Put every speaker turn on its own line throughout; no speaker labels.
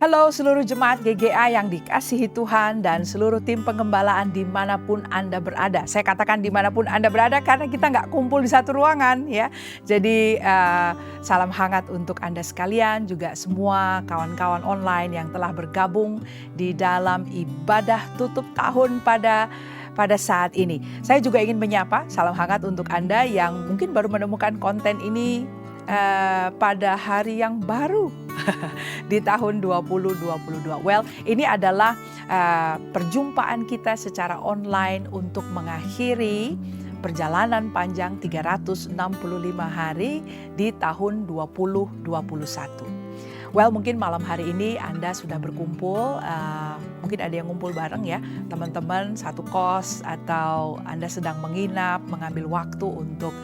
Halo seluruh jemaat GGA yang dikasihi Tuhan dan seluruh tim pengembalaan dimanapun Anda berada. Saya katakan dimanapun Anda berada karena kita nggak kumpul di satu ruangan ya. Jadi salam hangat untuk Anda sekalian, juga semua kawan-kawan online yang telah bergabung di dalam ibadah tutup tahun pada saat ini. Saya juga ingin menyapa salam hangat untuk Anda yang mungkin baru menemukan konten ini pada hari yang baru di tahun 2022. Well, ini adalah perjumpaan kita secara online untuk mengakhiri perjalanan panjang 365 hari di tahun 2021. Well, mungkin malam hari ini Anda sudah berkumpul, mungkin ada yang ngumpul bareng ya, teman-teman satu kos, atau Anda sedang menginap, mengambil waktu untuk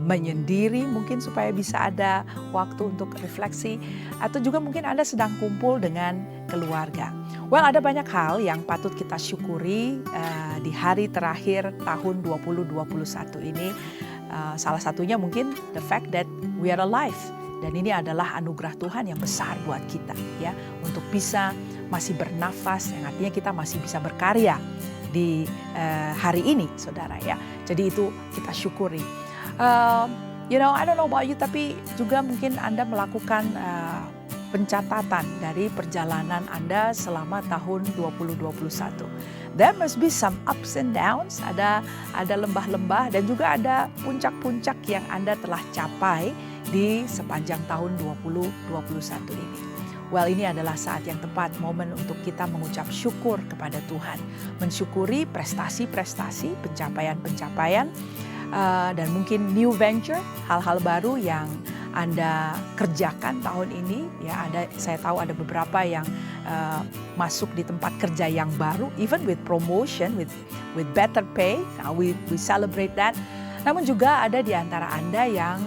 menyendiri mungkin supaya bisa ada waktu untuk refleksi, atau juga mungkin Anda sedang kumpul dengan keluarga. Well, ada banyak hal yang patut kita syukuri di hari terakhir tahun 2021 ini. Salah satunya mungkin the fact that we are alive. Dan ini adalah anugerah Tuhan yang besar buat kita ya, untuk bisa masih bernafas, yang artinya kita masih bisa berkarya di hari ini, saudara ya. Jadi itu kita syukuri. I don't know about you, tapi juga mungkin Anda melakukan pencatatan dari perjalanan Anda selama tahun 2021. There must be some ups and downs, ada lembah-lembah dan juga ada puncak-puncak yang Anda telah capai di sepanjang tahun 2021 ini. Well, ini adalah saat yang tepat, momen untuk kita mengucap syukur kepada Tuhan. Mensyukuri prestasi-prestasi, pencapaian-pencapaian, dan mungkin new venture, hal-hal baru yang Anda kerjakan tahun ini. Ya, saya tahu ada beberapa yang masuk di tempat kerja yang baru, even with promotion, with better pay. Now we celebrate that. Namun juga ada di antara Anda yang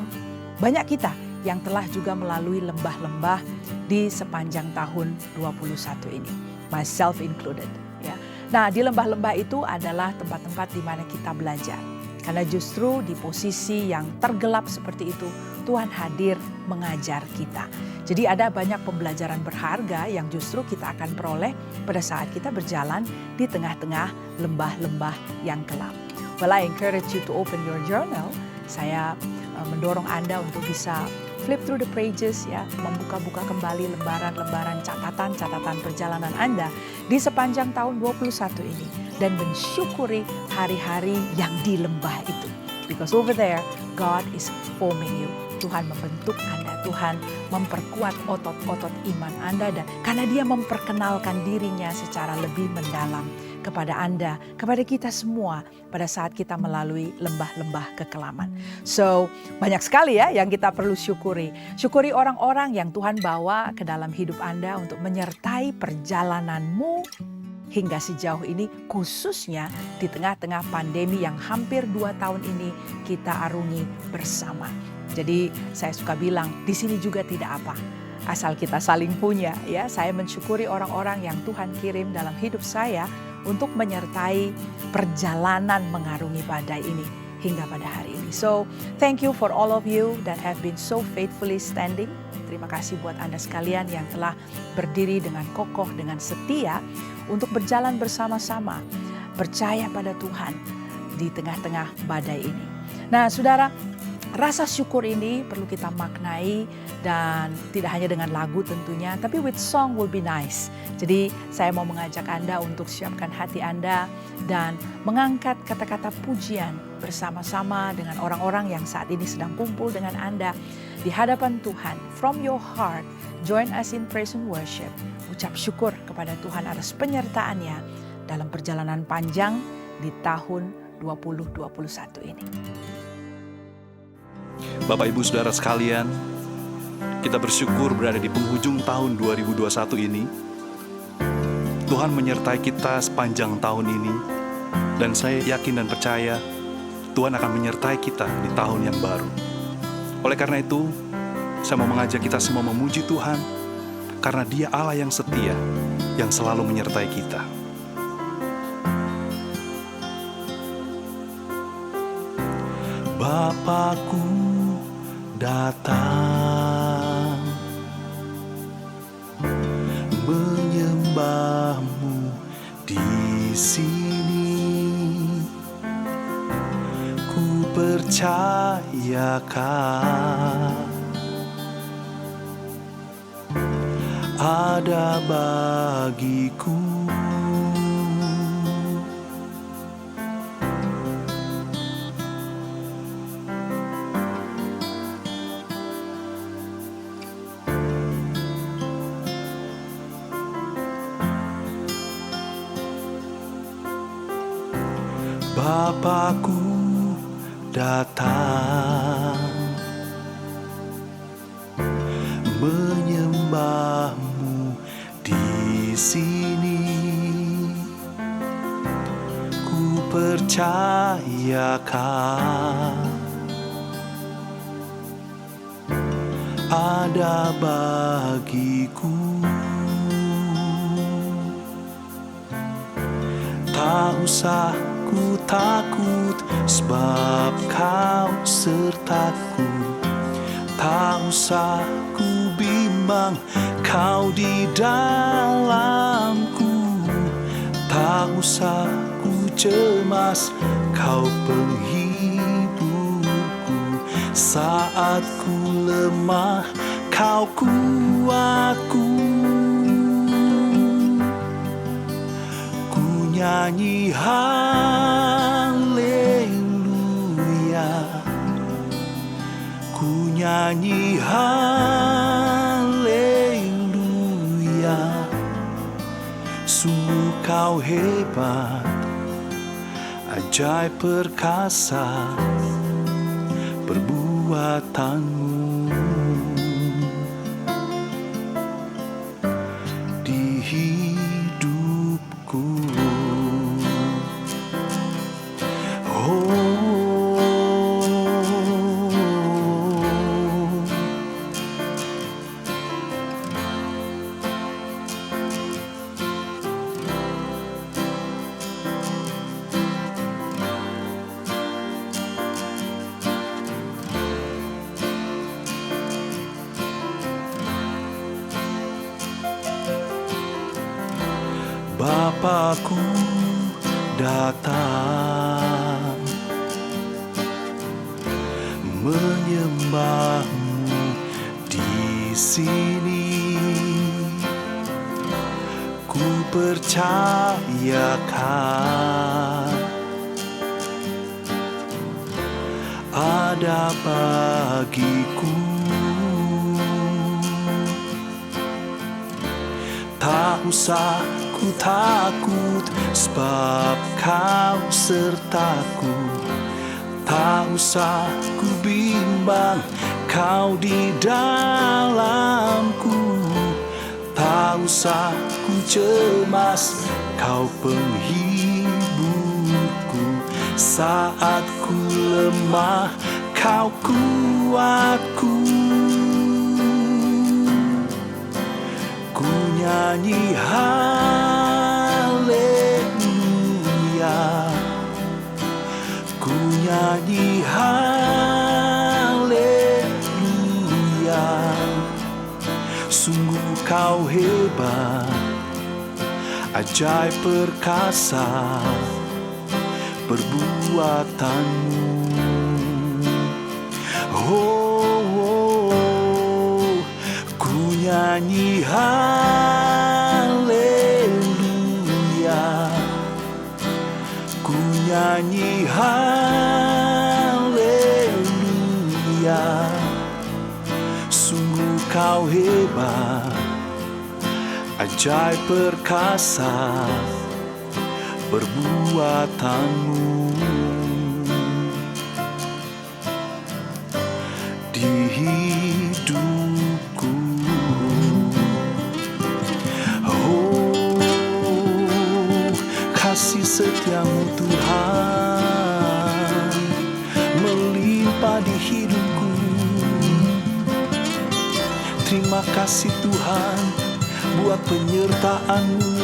banyak kita yang telah juga melalui lembah-lembah di sepanjang tahun 21 ini, myself included. Ya. Nah, di lembah-lembah itu adalah tempat-tempat di mana kita belajar. Karena justru di posisi yang tergelap seperti itu, Tuhan hadir mengajar kita. Jadi ada banyak pembelajaran berharga yang justru kita akan peroleh pada saat kita berjalan di tengah-tengah lembah-lembah yang gelap. Well, I encourage you to open your journal. Saya mendorong Anda untuk bisa flip through the pages ya, membuka-buka kembali lembaran-lembaran catatan perjalanan Anda di sepanjang tahun 21 ini dan mensyukuri hari-hari yang di lembah itu. Because over there, God is forming you. Tuhan membentuk Anda, Tuhan memperkuat otot-otot iman Anda, dan karena Dia memperkenalkan dirinya secara lebih mendalam kepada Anda, kepada kita semua pada saat kita melalui lembah-lembah kekelaman. So, banyak sekali ya yang kita perlu syukuri. Syukuri orang-orang yang Tuhan bawa ke dalam hidup Anda untuk menyertai perjalananmu hingga sejauh ini, khususnya di tengah-tengah pandemi yang hampir 2 tahun ini kita arungi bersama. Jadi saya suka bilang, di sini juga tidak apa, asal kita saling punya ya. Saya mensyukuri orang-orang yang Tuhan kirim dalam hidup saya untuk menyertai perjalanan mengarungi badai ini hingga pada hari ini. So, thank you for all of you that have been so faithfully standing. Terima kasih buat Anda sekalian yang telah berdiri dengan kokoh, dengan setia untuk berjalan bersama-sama, percaya pada Tuhan di tengah-tengah badai ini. Nah, saudara, rasa syukur ini perlu kita maknai, dan tidak hanya dengan lagu tentunya, tapi with song will be nice. Jadi saya mau mengajak Anda untuk siapkan hati Anda dan mengangkat kata-kata pujian bersama-sama dengan orang-orang yang saat ini sedang kumpul dengan Anda di hadapan Tuhan. From your heart, join us in praise and worship. Ucap syukur kepada Tuhan atas penyertaannya dalam perjalanan panjang di tahun 2021 ini.
Bapak Ibu Saudara sekalian, kita bersyukur berada di penghujung tahun 2021 ini. Tuhan menyertai kita sepanjang tahun ini, dan saya yakin dan percaya Tuhan akan menyertai kita di tahun yang baru. Oleh karena itu, saya mau mengajak kita semua memuji Tuhan, karena Dia Allah yang setia, yang selalu menyertai kita. Bapakku datang menyembahmu di sini. Ku percayakan ada bagiku Bapakku datang menyembahmu di sini. Ku percayakan ada bagiku. Tak usah ku takut, sebab kau sertaku. Tak usah ku bimbang, kau di dalamku. Tak usah ku cemas, kau penghiburku. Saat ku lemah, kau kuatku. Nyanyi haleluya, ku nyanyi haleluya. Sungguh kau hebat, ajaib perkasa perbuatanmu di hidupku. Bapakku datang menyembahmu di sini. Ku percayakan ada bagiku. Tak usah ku takut, sebab kau sertaku. Tak usah ku bimbang, kau di dalamku. Tak usah ku cemas, kau penghiburku. Saat ku lemah, kau kuatku. Ku nyanyi haleluya, ku nyanyi haleluya. Sungguh kau hebat, ajaib perkasa perbuatanmu. Ku nyanyi haleluya, ku nyanyi haleluya. Sungguh kau hebat, ajaib perkasa perbuatanmu di hidupku. Kasih setiamu Tuhan melimpah di hidupku. Terima kasih Tuhan buat penyertaan-Mu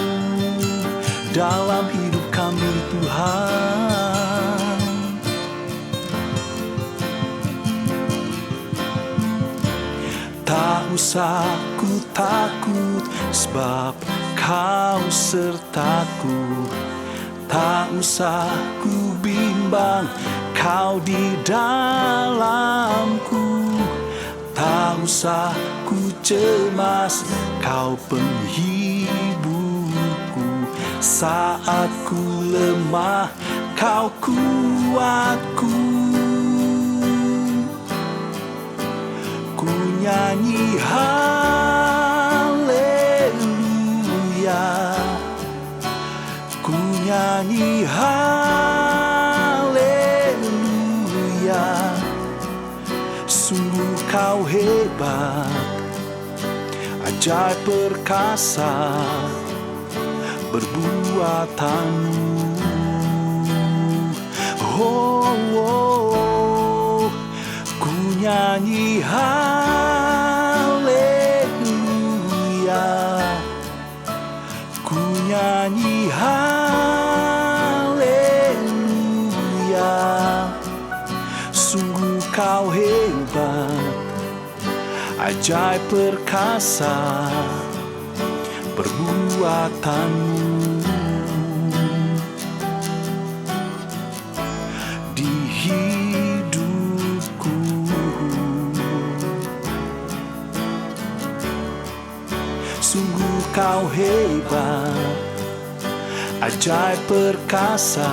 dalam hidup kami Tuhan. Tak usah ku takut, sebab Kau sertaku. Tak usah ku bimbang, Kau di dalamku. Tak usah ku cemas, Kau penghiburku. Saat ku lemah, Kau kuatku. Ku nyanyi haleluya, ku nyanyi haleluya. Sungguh Kau hebat, ajaib perkasa perbuatanmu. Oh, oh, ku nyanyi haleluya, ku nyanyi haleluya. Sungguh Kau hebat, ajaib perkasa perbuatanmu. Di hidupku, sungguh Kau hebat, ajaib perkasa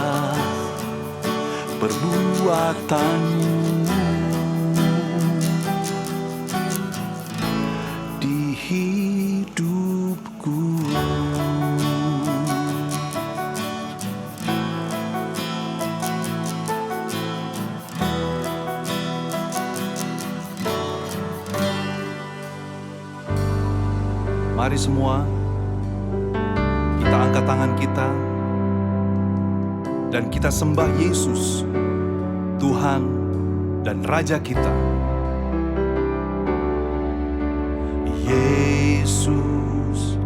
perbuatanmu. Di hidupku. Mari semua kita angkat tangan kita dan kita sembah Yesus, Tuhan dan Raja kita. Yesus,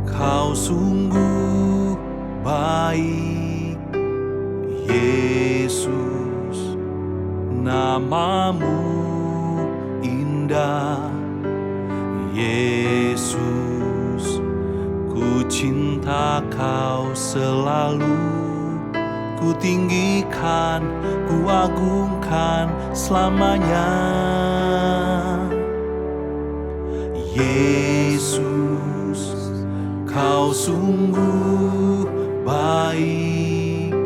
Kau sungguh baik. Yesus, nama-Mu indah. Yesus, ku cinta Kau selalu. Ku tinggikan, ku agungkan selamanya. Yesus, Kau sungguh baik.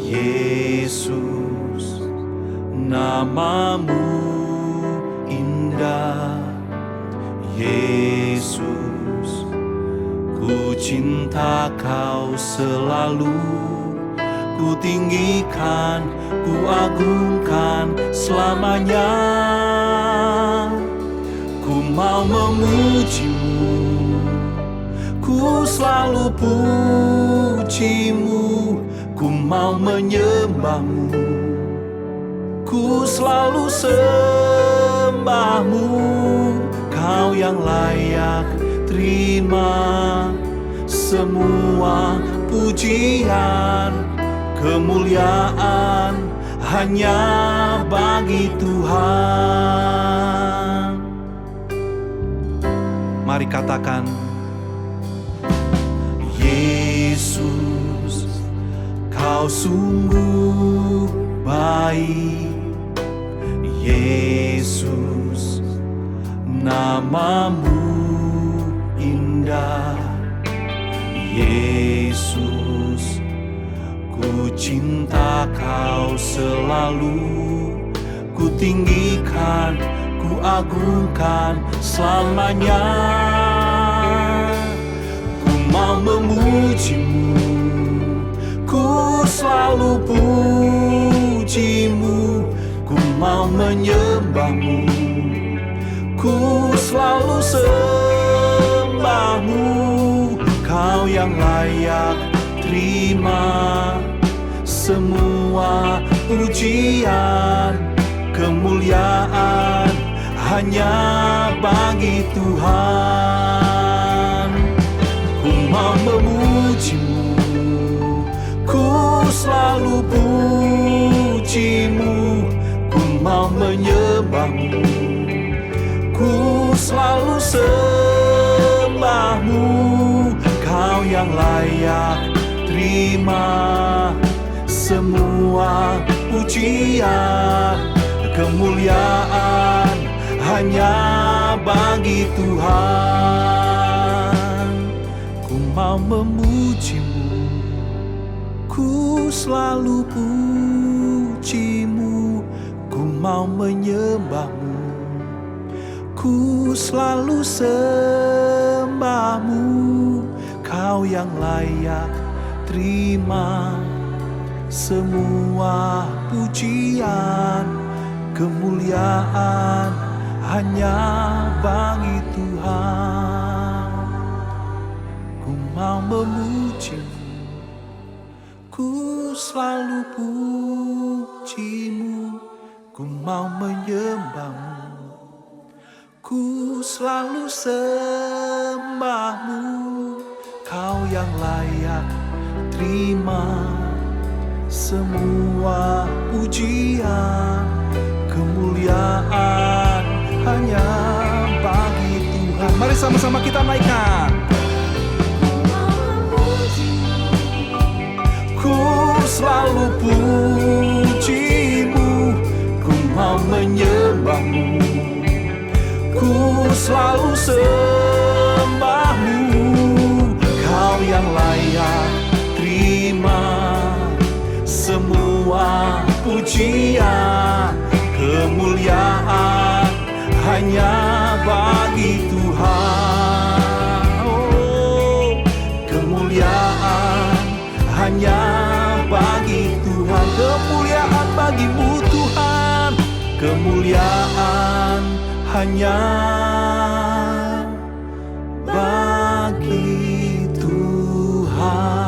Yesus, nama-Mu indah. Yesus, ku cinta Kau selalu. Ku tinggikan, ku agungkan selamanya. Ku mau memuji-Mu, ku selalu puji-Mu. Ku mau menyembah-Mu, ku selalu sembah-Mu. Kau yang layak terima semua pujian, kemuliaan hanya bagi Tuhan. Mari katakan, Yesus, Kau sungguh baik. Yesus, nama-Mu indah. Yesus, ku cinta Kau selalu. Ku tinggikan, ku agungkan selamanya. Ku mau memuji-Mu, ku selalu puji-Mu. Ku mau menyembah-Mu, ku selalu sembah-Mu. Kau yang layak terima semua pujian, kemuliaan hanya bagi Tuhan. Ku mau memuji-Mu, ku selalu puji-Mu. Ku mau menyembah-Mu, ku selalu sembahmu, Kau yang layak terima semua pujian, kemuliaan hanya bagi Tuhan. Ku mau memujimu, ku selalu pujimu, ku mau menyembahmu, ku selalu sembahmu, Kau yang layak terima semua pujian, kemuliaan hanya bagi Tuhan. Ku mau memujimu, ku selalu pujimu, ku mau menyembahmu, ku selalu sembahmu, Kau yang layak terima semua pujian, kemuliaan hanya bagi Tuhan. Mari sama-sama kita naikkan. Ku selalu pujimu, ku mau menyembahmu, ku selalu sembahmu, Kau yang layak terima semua pujian, kemuliaan hanya bagi Tuhan. Oh, kemuliaan hanya bagi Tuhan, kemuliaan bagimu Tuhan, kemuliaan hanya bagi Tuhan.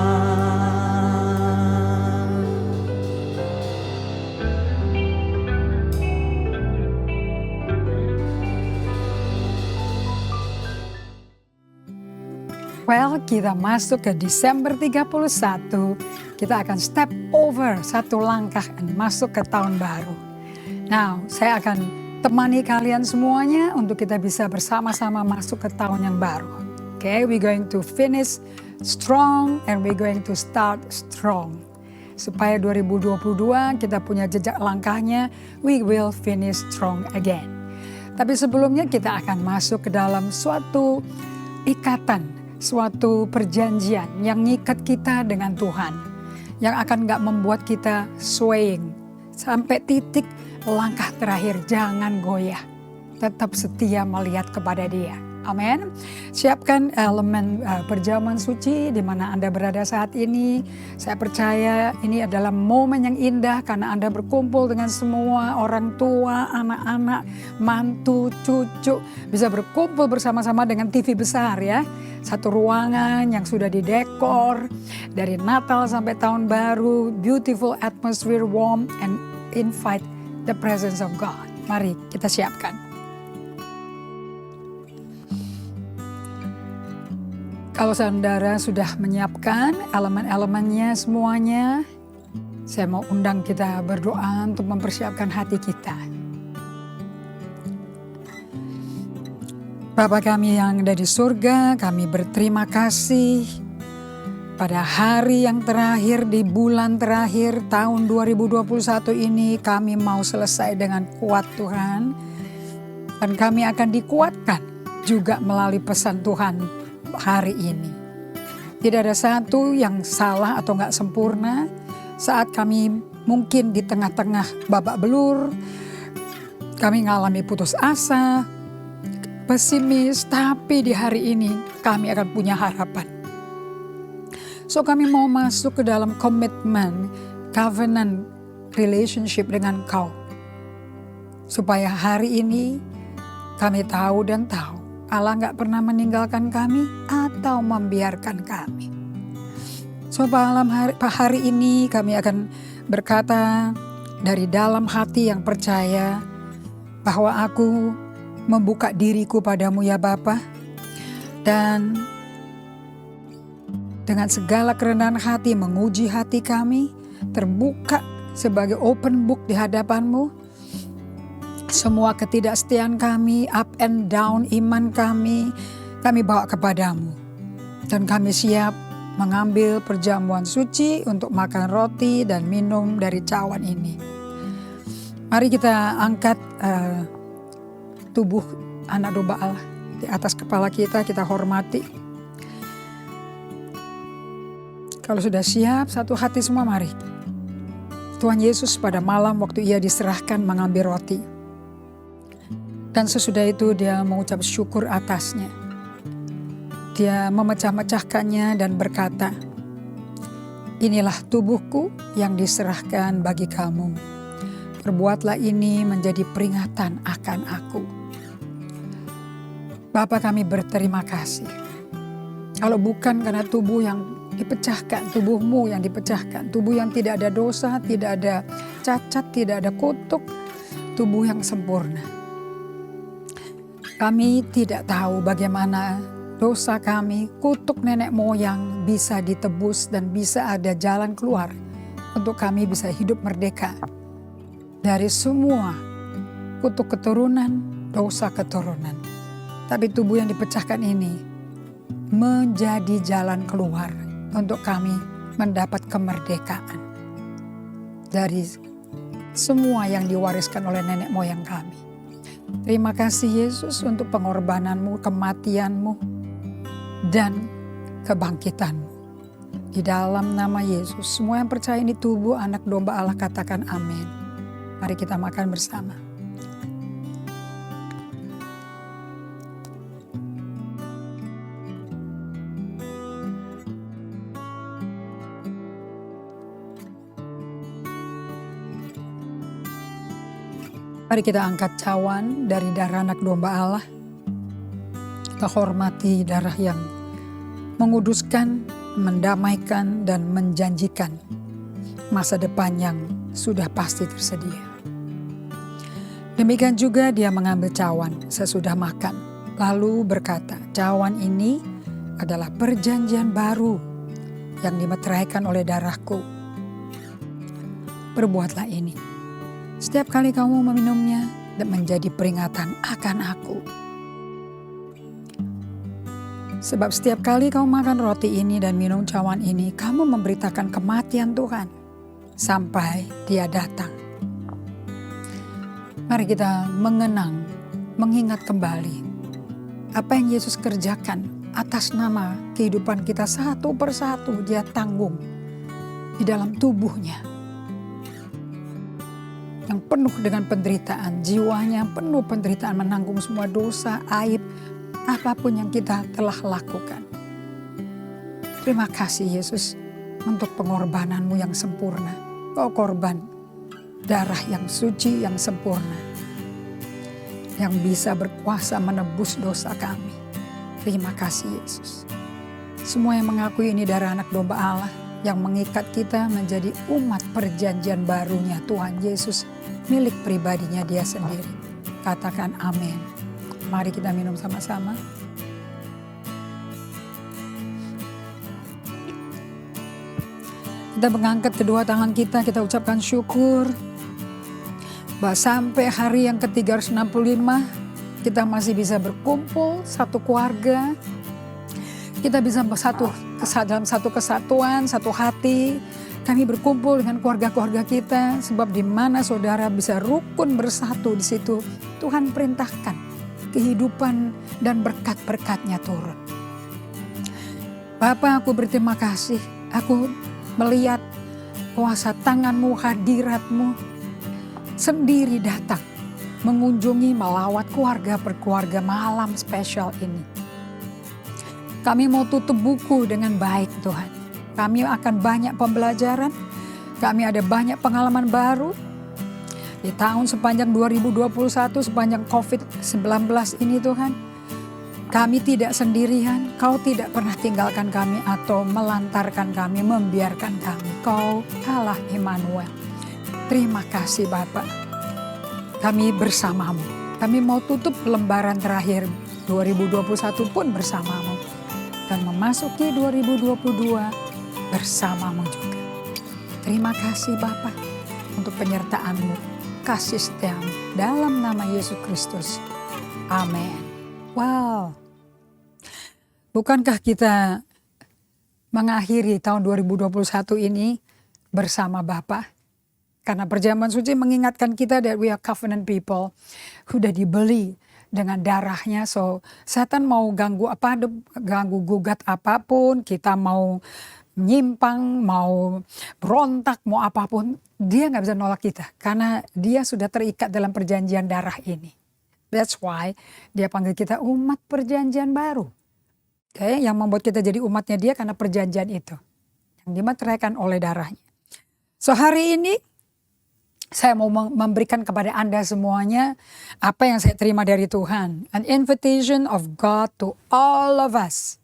Well, kita masuk ke Desember 31, kita akan step over satu langkah dan masuk ke tahun baru. Now, saya akan temani kalian semuanya untuk kita bisa bersama-sama masuk ke tahun yang baru. Okay, we're going to finish strong and we're going to start strong. Supaya 2022 kita punya jejak langkahnya, we will finish strong again. Tapi sebelumnya kita akan masuk ke dalam suatu ikatan, suatu perjanjian yang ngikat kita dengan Tuhan, yang akan gak membuat kita swaying sampai titik langkah terakhir. Jangan goyah, tetap setia melihat kepada Dia. Amin. Siapkan elemen perjamuan suci di mana Anda berada saat ini. Saya percaya ini adalah momen yang indah karena Anda berkumpul dengan semua orang tua, anak-anak, mantu, cucu. Bisa berkumpul bersama-sama dengan TV besar ya. Satu ruangan yang sudah didekor dari Natal sampai Tahun Baru. Beautiful atmosphere, warm and invite the presence of God. Mari kita siapkan. Kalau saudara sudah menyiapkan elemen-elemennya semuanya, saya mau undang kita berdoa untuk mempersiapkan hati kita. Bapa kami yang ada di surga, kami berterima kasih pada hari yang terakhir di bulan terakhir tahun 2021 ini kami mau selesai dengan kuat Tuhan. Dan kami akan dikuatkan juga melalui pesan Tuhan hari ini. Tidak ada satu yang salah atau gak sempurna saat kami mungkin di tengah-tengah babak belur, kami mengalami putus asa, pesimis, tapi di hari ini kami akan punya harapan. So kami mau masuk ke dalam komitmen, covenant relationship dengan Kau. Supaya hari ini kami tahu dan tahu Allah gak pernah meninggalkan kami atau membiarkan kami. So hari ini kami akan berkata dari dalam hati yang percaya bahwa aku membuka diriku padamu ya Bapa. Dan dengan segala kerendahan hati menguji hati kami, terbuka sebagai open book di hadapanmu. Semua ketidaksetiaan kami, up and down iman kami bawa kepadamu. Dan kami siap mengambil perjamuan suci untuk makan roti dan minum dari cawan ini. Mari kita angkat tubuh anak domba Allah di atas kepala kita, kita hormati. Kalau sudah siap, satu hati semua mari. Tuhan Yesus pada malam waktu ia diserahkan mengambil roti. Dan sesudah itu dia mengucap syukur atasnya. Dia memecah-mecahkannya dan berkata, inilah tubuhku yang diserahkan bagi kamu. Perbuatlah ini menjadi peringatan akan aku. Bapa, kami berterima kasih. Kalau bukan karena tubuh yang dipecahkan, tubuhmu yang dipecahkan, tubuh yang tidak ada dosa, tidak ada cacat, tidak ada kutuk, tubuh yang sempurna. Kami tidak tahu bagaimana dosa kami, kutuk nenek moyang bisa ditebus dan bisa ada jalan keluar untuk kami bisa hidup merdeka dari semua kutuk keturunan, dosa keturunan. Tapi tubuh yang dipecahkan ini menjadi jalan keluar untuk kami mendapat kemerdekaan dari semua yang diwariskan oleh nenek moyang kami. Terima kasih Yesus untuk pengorbananmu, kematianmu, dan kebangkitanmu. Di dalam nama Yesus, semua yang percaya ini tubuh anak domba Allah katakan amin. Mari kita makan bersama. Mari kita angkat cawan dari darah anak domba Allah. Kita hormati darah yang menguduskan, mendamaikan, dan menjanjikan masa depan yang sudah pasti tersedia. Demikian juga dia mengambil cawan sesudah makan. Lalu berkata, cawan ini adalah perjanjian baru yang dimeteraikan oleh darahku. Perbuatlah ini setiap kali kamu meminumnya dan menjadi peringatan akan aku. Sebab setiap kali kamu makan roti ini dan minum cawan ini, kamu memberitakan kematian Tuhan sampai dia datang. Mari kita mengenang, mengingat kembali apa yang Yesus kerjakan atas nama kehidupan kita satu persatu. Dia tanggung di dalam tubuhnya yang penuh dengan penderitaan, jiwanya penuh penderitaan, menanggung semua dosa, aib, apapun yang kita telah lakukan. Terima kasih Yesus untuk pengorbananmu yang sempurna. Kau korban darah yang suci, yang sempurna, yang bisa berkuasa menebus dosa kami. Terima kasih Yesus. Semua yang mengakui ini darah anak domba Allah, yang mengikat kita menjadi umat perjanjian barunya Tuhan Yesus, milik pribadinya dia sendiri. Katakan amin. Mari kita minum sama-sama. Kita mengangkat kedua tangan kita ucapkan syukur bahwa sampai hari yang ke-365 kita masih bisa berkumpul satu keluarga. Kita bisa dalam satu kesatuan, satu hati. Kami berkumpul dengan keluarga-keluarga kita, sebab di mana saudara bisa rukun bersatu di situ, Tuhan perintahkan kehidupan dan berkat-berkatnya turun. Bapa, aku berterima kasih. Aku melihat kuasa tangan-Mu, hadirat-Mu sendiri datang mengunjungi, melawat keluarga per keluarga malam spesial ini. Kami mau tutup buku dengan baik Tuhan. Kami akan banyak pembelajaran. Kami ada banyak pengalaman baru. Di tahun sepanjang 2021, sepanjang COVID-19 ini Tuhan. Kami tidak sendirian. Kau tidak pernah tinggalkan kami atau melantarkan kami, membiarkan kami. Kau Allah Immanuel. Terima kasih Bapak. Kami bersamamu. Kami mau tutup lembaran terakhir 2021 pun bersamamu. Dan memasuki 2022 bersamamu juga. Terima kasih Bapa untuk penyertaan-Mu, kasih setiamu. Dalam nama Yesus Kristus. Amin. Wow. Bukankah kita mengakhiri tahun 2021 ini bersama Bapa? Karena perjamuan suci mengingatkan kita that we are covenant people. Udah dibeli dengan darahnya. So setan mau ganggu gugat apapun, kita mau menyimpang, mau berontak, mau apapun, dia nggak bisa nolak kita. Karena dia sudah terikat dalam perjanjian darah ini. That's why dia panggil kita umat perjanjian baru. Okay? Yang membuat kita jadi umatnya dia karena perjanjian itu. Yang dimeteraikan oleh darahnya. So hari ini saya mau memberikan kepada Anda semuanya apa yang saya terima dari Tuhan. An invitation of God to all of us.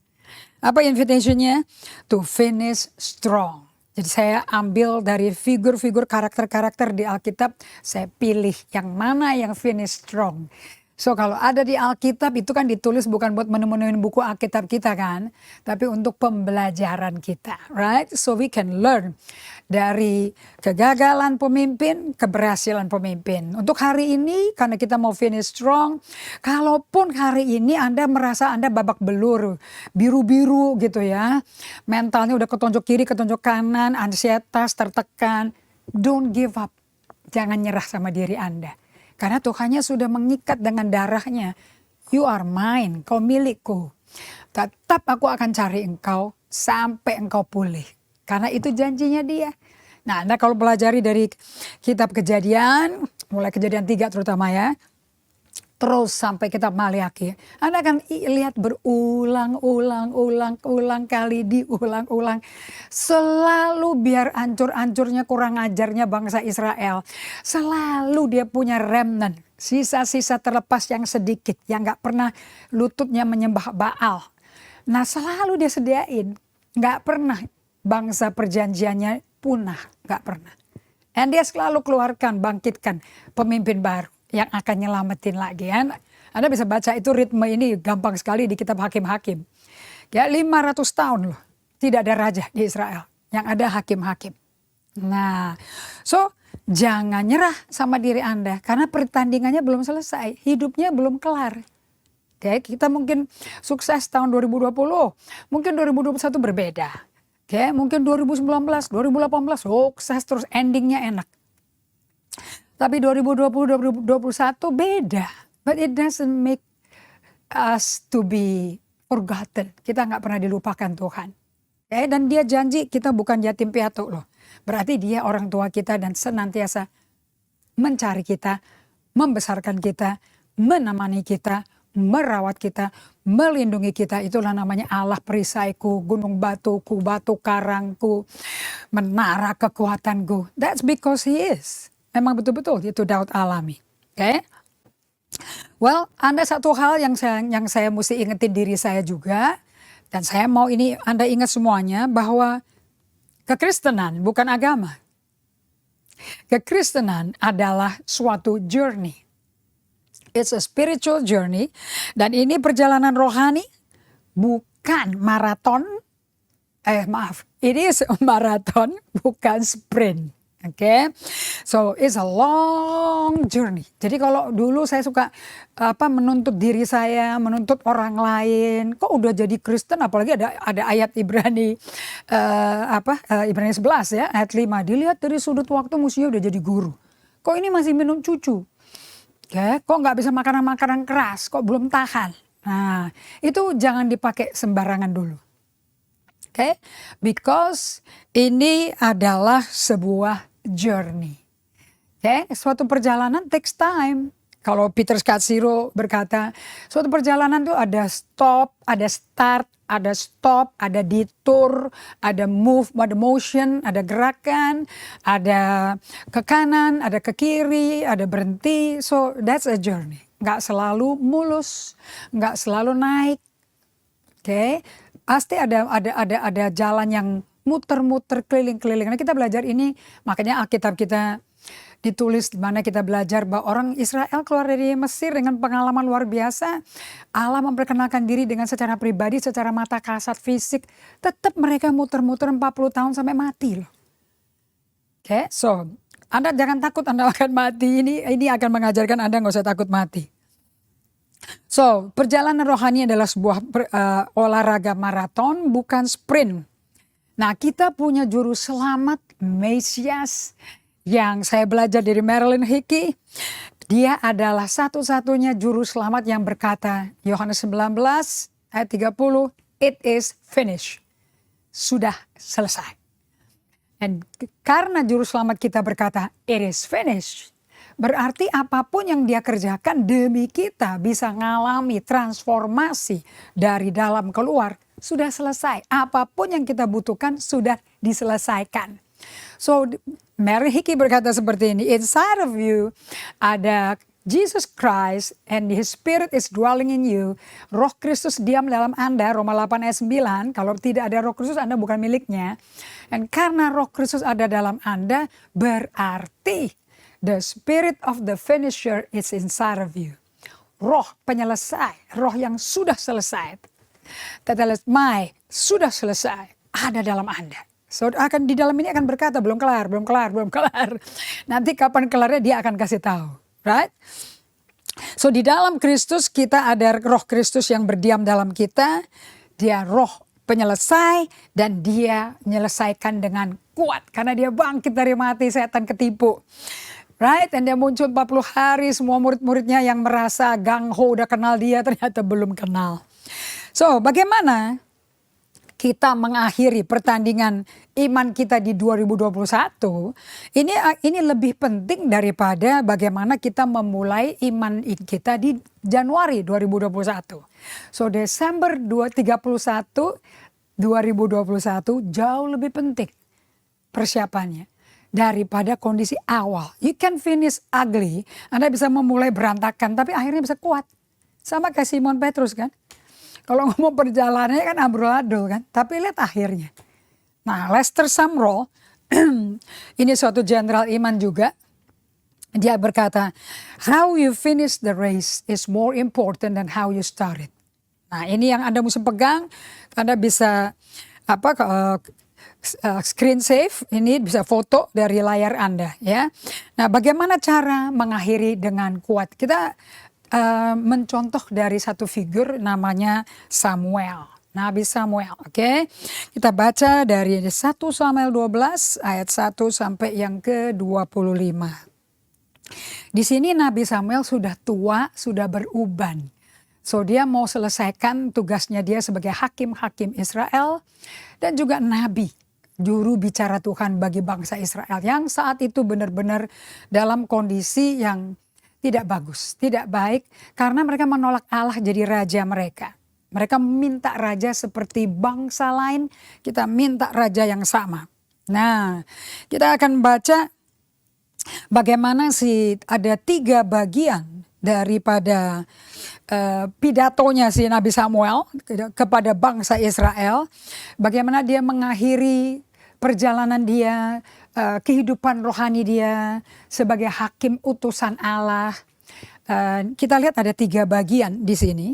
Apa invitationnya? To finish strong. Jadi saya ambil dari figur-figur karakter-karakter di Alkitab. Saya pilih yang mana yang finish strong. So kalau ada di Alkitab itu kan ditulis bukan buat menu-menuin buku Alkitab kita kan. Tapi untuk pembelajaran kita. Right? So we can learn dari kegagalan pemimpin, keberhasilan pemimpin. Untuk hari ini karena kita mau finish strong. Kalaupun hari ini Anda merasa Anda babak belur. Biru-biru gitu ya. Mentalnya udah ketonjok kiri, ketonjok kanan. Ansietas, tertekan. Don't give up. Jangan nyerah sama diri Anda. Karena Tuhannya sudah mengikat dengan darahnya. You are mine, kau milikku. Tetap aku akan cari engkau sampai engkau pulih. Karena itu janjinya dia. Nah Anda kalau pelajari dari kitab Kejadian, mulai Kejadian 3 terutama ya. Terus sampai kitab Maliaki. Anda akan lihat berulang kali diulang-ulang. Selalu biar ancur-ancurnya kurang ajarnya bangsa Israel. Selalu dia punya remnant. Sisa-sisa terlepas yang sedikit. Yang gak pernah lututnya menyembah Baal. Nah selalu dia sediain. Gak pernah bangsa perjanjiannya punah. Gak pernah. Dan dia selalu keluarkan, bangkitkan pemimpin baru. Yang akan nyelamatin lagi ya. Anda bisa baca itu ritme ini gampang sekali di kitab Hakim-Hakim. Ya 500 tahun loh. Tidak ada raja di Israel. Yang ada hakim-hakim. Nah so jangan nyerah sama diri Anda. Karena pertandingannya belum selesai. Hidupnya belum kelar. Oke, kita mungkin sukses tahun 2020. Mungkin 2021 berbeda. Oke, mungkin 2019, 2018 sukses terus endingnya enak. Tapi 2020-2021 beda. But it doesn't make us to be forgotten. Kita nggak pernah dilupakan Tuhan. Okay? Dan dia janji kita bukan yatim piatu loh. Berarti dia orang tua kita dan senantiasa mencari kita, membesarkan kita, menemani kita, merawat kita, melindungi kita. Itulah namanya Allah perisaiku, gunung batuku, batu karangku, menara kekuatanku. That's because He is. Memang betul-betul itu Daud alami. Oke. Okay? Well, Anda satu hal yang saya mesti ingetin diri saya juga. Dan saya mau ini Anda ingat semuanya bahwa kekristenan bukan agama. Kekristenan adalah suatu journey. It's a spiritual journey. Dan ini perjalanan rohani bukan maraton. It is a marathon bukan sprint. Oke, so it's a long journey. Jadi kalau dulu saya suka menuntut diri saya, menuntut orang lain, kok udah jadi Kristen, apalagi ada ayat Ibrani Ibrani 11 ya, ayat 5. Dilihat dari sudut waktu mestinya udah jadi guru. Kok ini masih minum cucu? Oke, kok nggak bisa makanan-makanan keras? Kok belum tahan? Nah, itu jangan dipakai sembarangan dulu. Oke, because ini adalah sebuah journey. Oke, suatu perjalanan takes time. Kalau Peter Scazzero berkata, suatu perjalanan itu ada stop, ada start, ada stop, ada detour, ada move, ada motion, ada gerakan, ada ke kanan, ada ke kiri, ada berhenti. So that's a journey. Nggak selalu mulus, nggak selalu naik. Oke, pasti ada jalan yang muter-muter keliling-keliling. Nah, kita belajar ini, makanya Alkitab kita ditulis di mana kita belajar bahwa orang Israel keluar dari Mesir dengan pengalaman luar biasa. Allah memperkenalkan diri dengan secara pribadi, secara mata kasat fisik. Tetap mereka muter-muter 40 tahun sampai mati loh. Oke, so Anda jangan takut Anda akan mati. Ini akan mengajarkan Anda nggak usah takut mati. So, perjalanan rohani adalah sebuah olahraga maraton, bukan sprint. Nah, kita punya juru selamat, Mesias, yang saya belajar dari Marilyn Hickey. Dia adalah satu-satunya juru selamat yang berkata, Yohanes 19 ayat 30, it is finished. Sudah selesai. Dan karena juru selamat kita berkata, it is finished, berarti apapun yang dia kerjakan demi kita bisa mengalami transformasi dari dalam keluar, sudah selesai. Apapun yang kita butuhkan sudah diselesaikan. So, Mary Hickey berkata seperti ini, inside of you ada Jesus Christ and His Spirit is dwelling in you. Roh Kristus diam dalam Anda, Roma 8 ayat 9. Kalau tidak ada Roh Kristus, Anda bukan miliknya. Dan karena Roh Kristus ada dalam Anda, berarti the Spirit of the finisher is inside of you. Roh penyelesai, roh yang sudah selesai. Tetelesmai, sudah selesai, ada dalam Anda. So, di dalam ini akan berkata, belum kelar. Nanti kapan kelarnya dia akan kasih tahu. Right? So, di dalam Kristus kita ada roh Kristus yang berdiam dalam kita. Dia roh penyelesai dan dia menyelesaikan dengan kuat. Karena dia bangkit dari mati, setan ketipu. Right? Dan dia muncul 40 hari, semua murid-muridnya yang merasa gangho udah kenal dia, ternyata belum kenal. So, bagaimana kita mengakhiri pertandingan iman kita di 2021, ini lebih penting daripada bagaimana kita memulai iman kita di Januari 2021. So Desember 31, 2021 jauh lebih penting persiapannya daripada kondisi awal. You can finish ugly, Anda bisa memulai berantakan tapi akhirnya bisa kuat. Sama kayak Simon Petrus kan. Kalau ngomong perjalanannya kan amburadul kan. Tapi lihat akhirnya. Nah, Lester Sumrall, ini suatu jenderal iman juga. Dia berkata, how you finish the race is more important than how you start it. Nah, ini yang Anda mesti pegang. Anda bisa screen save, ini bisa foto dari layar Anda. Ya. Nah, bagaimana cara mengakhiri dengan kuat? Kita mencontoh dari satu figur namanya Samuel, Nabi Samuel. Oke, kita baca dari 1 Samuel 12 ayat 1 sampai yang ke-25. Di sini Nabi Samuel sudah tua, sudah beruban. So dia mau selesaikan tugasnya dia sebagai hakim-hakim Israel dan juga nabi, juru bicara Tuhan bagi bangsa Israel yang saat itu benar-benar dalam kondisi yang tidak bagus, tidak baik karena mereka menolak Allah jadi raja mereka. Mereka minta raja seperti bangsa lain, kita minta raja yang sama. Nah, kita akan baca bagaimana ada 3 bagian daripada pidatonya si Nabi Samuel kepada bangsa Israel. Bagaimana dia mengakhiri perjalanan dia, kehidupan rohani dia sebagai hakim utusan Allah. Kita lihat ada 3 bagian di sini.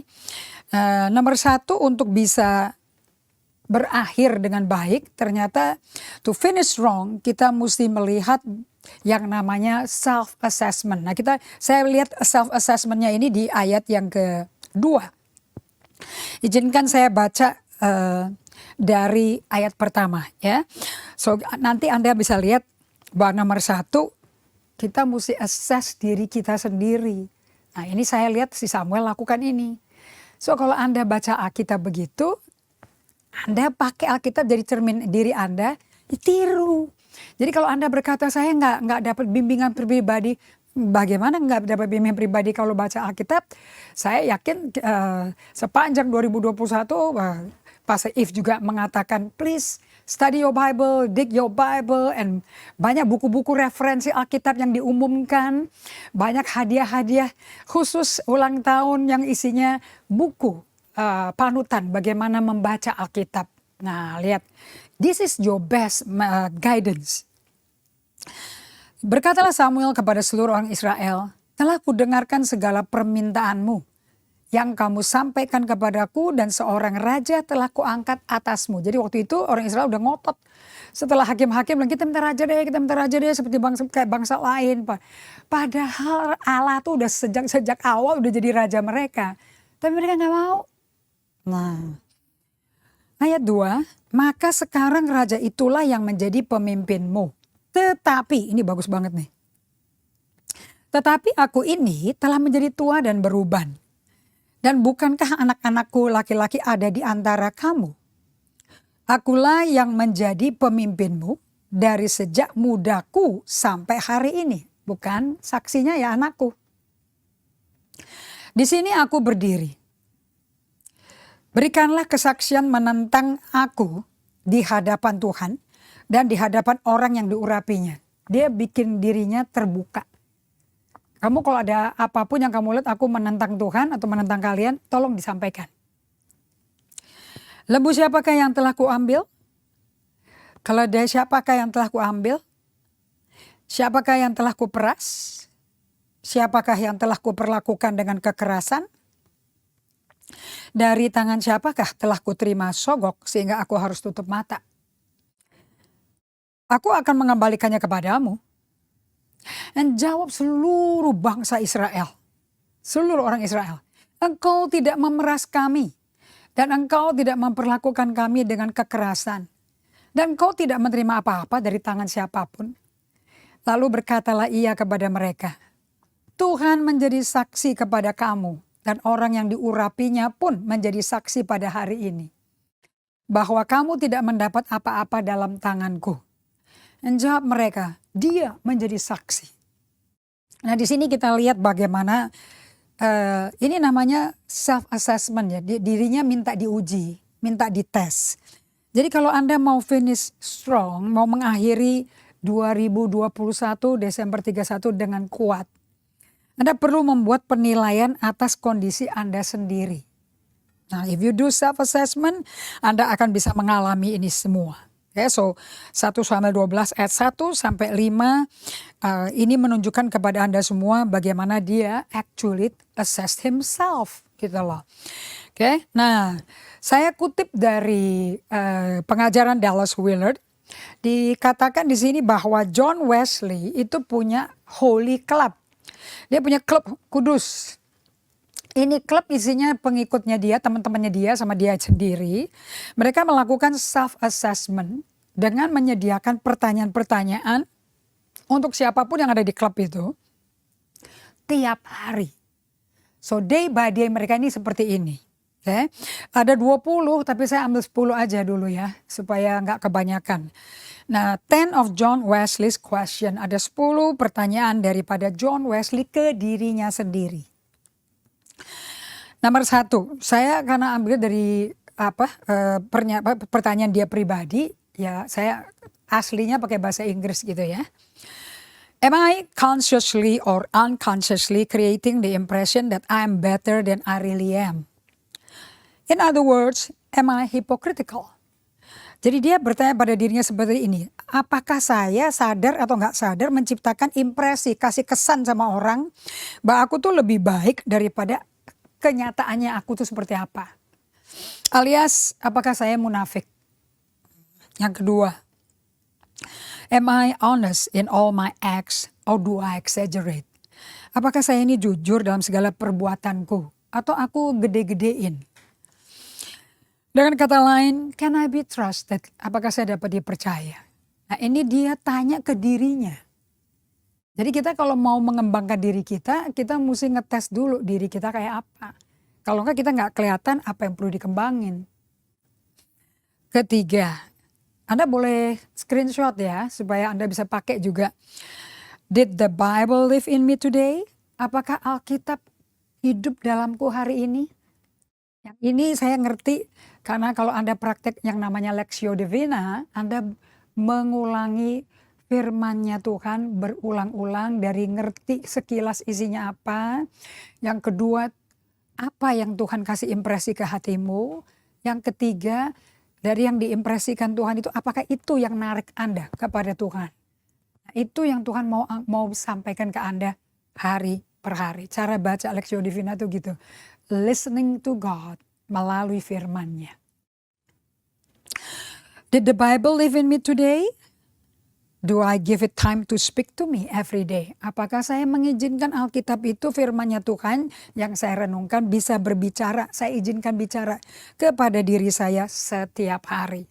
Nomor 1, untuk bisa berakhir dengan baik, ternyata to finish strong kita mesti melihat yang namanya self assessment. Nah, saya lihat self assessmentnya ini di ayat yang kedua. Izinkan saya baca dari ayat pertama ya. So nanti Anda bisa lihat bahwa nomor 1 kita mesti assess diri kita sendiri. Nah, ini saya lihat si Samuel lakukan ini. So kalau Anda baca Alkitab begitu, Anda pakai Alkitab jadi cermin diri Anda, ditiru. Jadi kalau Anda berkata saya nggak dapat bimbingan pribadi, bagaimana nggak dapat bimbingan pribadi kalau baca Alkitab? Saya yakin sepanjang 2021 Pastor If juga mengatakan please study your Bible, dig your Bible, and banyak buku-buku referensi Alkitab yang diumumkan, banyak hadiah-hadiah khusus ulang tahun yang isinya buku panutan bagaimana membaca Alkitab. Nah, lihat, this is your best guidance. Berkatalah Samuel kepada seluruh orang Israel, telah kudengarkan segala permintaanmu yang kamu sampaikan kepadaku dan seorang raja telah kuangkat atasmu. Jadi waktu itu orang Israel udah ngotot. Setelah hakim-hakim bilang kita minta raja deh seperti bangsa kayak bangsa lain. Padahal Allah tuh udah sejak awal udah jadi raja mereka. Tapi mereka nggak mau. Nah, ayat 2, maka sekarang raja itulah yang menjadi pemimpinmu. Tetapi, ini bagus banget nih. Tetapi aku ini telah menjadi tua dan beruban. Dan bukankah anak-anakku laki-laki ada di antara kamu? Akulah yang menjadi pemimpinmu dari sejak mudaku sampai hari ini. Bukan saksinya ya anakku. Di sini aku berdiri. Berikanlah kesaksian menentang aku di hadapan Tuhan dan di hadapan orang yang diurapinya. Dia bikin dirinya terbuka. Kamu kalau ada apapun yang kamu lihat aku menentang Tuhan atau menentang kalian, tolong disampaikan. Lembu siapakah yang telah kuambil? Keledai siapakah yang telah kuambil? Siapakah yang telah kuperas? Siapakah yang telah kuperlakukan dengan kekerasan? Dari tangan siapakah telah kuterima sogok sehingga aku harus tutup mata? Aku akan mengembalikannya kepadamu. Dan jawab seluruh bangsa Israel. Seluruh orang Israel. Engkau tidak memeras kami. Dan engkau tidak memperlakukan kami dengan kekerasan. Dan engkau tidak menerima apa-apa dari tangan siapapun. Lalu berkatalah ia kepada mereka. Tuhan menjadi saksi kepada kamu. Dan orang yang diurapinya pun menjadi saksi pada hari ini. Bahwa kamu tidak mendapat apa-apa dalam tanganku. Dan jawab mereka, dia menjadi saksi. Nah di sini kita lihat bagaimana ini namanya self assessment ya, dirinya minta diuji, minta dites. Jadi kalau Anda mau finish strong, mau mengakhiri 2021 Desember 31 dengan kuat, Anda perlu membuat penilaian atas kondisi Anda sendiri. Nah if you do self assessment, Anda akan bisa mengalami ini semua. Okay, so 1 Samuel 12 ayat 1 sampai 5 ini menunjukkan kepada Anda semua bagaimana dia actually assessed himself gitu loh. Oke, nah saya kutip dari pengajaran Dallas Willard, dikatakan di sini bahwa John Wesley itu punya Holy Club. Dia punya klub kudus. Ini klub isinya pengikutnya dia, teman-temannya dia sama dia sendiri. Mereka melakukan self-assessment dengan menyediakan pertanyaan-pertanyaan untuk siapapun yang ada di klub itu tiap hari. So day by day mereka ini seperti ini. Okay. Ada 20 tapi saya ambil 10 aja dulu ya supaya nggak kebanyakan. Nah 10 of John Wesley's question, ada 10 pertanyaan daripada John Wesley ke dirinya sendiri. Nomor 1, saya karena ambil dari pertanyaan dia pribadi, ya saya aslinya pakai bahasa Inggris gitu ya. Am I consciously or unconsciously creating the impression that I am better than I really am? In other words, am I hypocritical? Jadi dia bertanya pada dirinya seperti ini, apakah saya sadar atau nggak sadar menciptakan impresi, kasih kesan sama orang bahwa aku tuh lebih baik daripada kenyataannya aku tuh seperti apa. Alias apakah saya munafik? Yang kedua, am I honest in all my acts or do I exaggerate? Apakah saya ini jujur dalam segala perbuatanku atau aku gede-gedein? Dengan kata lain, can I be trusted? Apakah saya dapat dipercaya? Nah ini dia tanya ke dirinya. Jadi kita kalau mau mengembangkan diri kita mesti ngetes dulu diri kita kayak apa. Kalau enggak kita nggak kelihatan apa yang perlu dikembangin. Ketiga, Anda boleh screenshot ya supaya Anda bisa pakai juga. Did the Bible live in me today? Apakah Alkitab hidup dalamku hari ini? Yang ini saya ngerti karena kalau Anda praktek yang namanya Lectio Divina, Anda mengulangi firman-Nya Tuhan berulang-ulang dari ngerti sekilas isinya apa. Yang kedua, apa yang Tuhan kasih impresi ke hatimu. Yang ketiga, dari yang diimpresikan Tuhan itu apakah itu yang narik Anda kepada Tuhan. Nah, itu yang Tuhan mau sampaikan ke Anda hari per hari. Cara baca Lectio Divina itu gitu. Listening to God melalui firman-Nya. Did the Bible live in me today? Do I give it time to speak to me every day? Apakah saya mengizinkan Alkitab itu firman-Nya Tuhan yang saya renungkan bisa berbicara, saya izinkan bicara kepada diri saya setiap hari.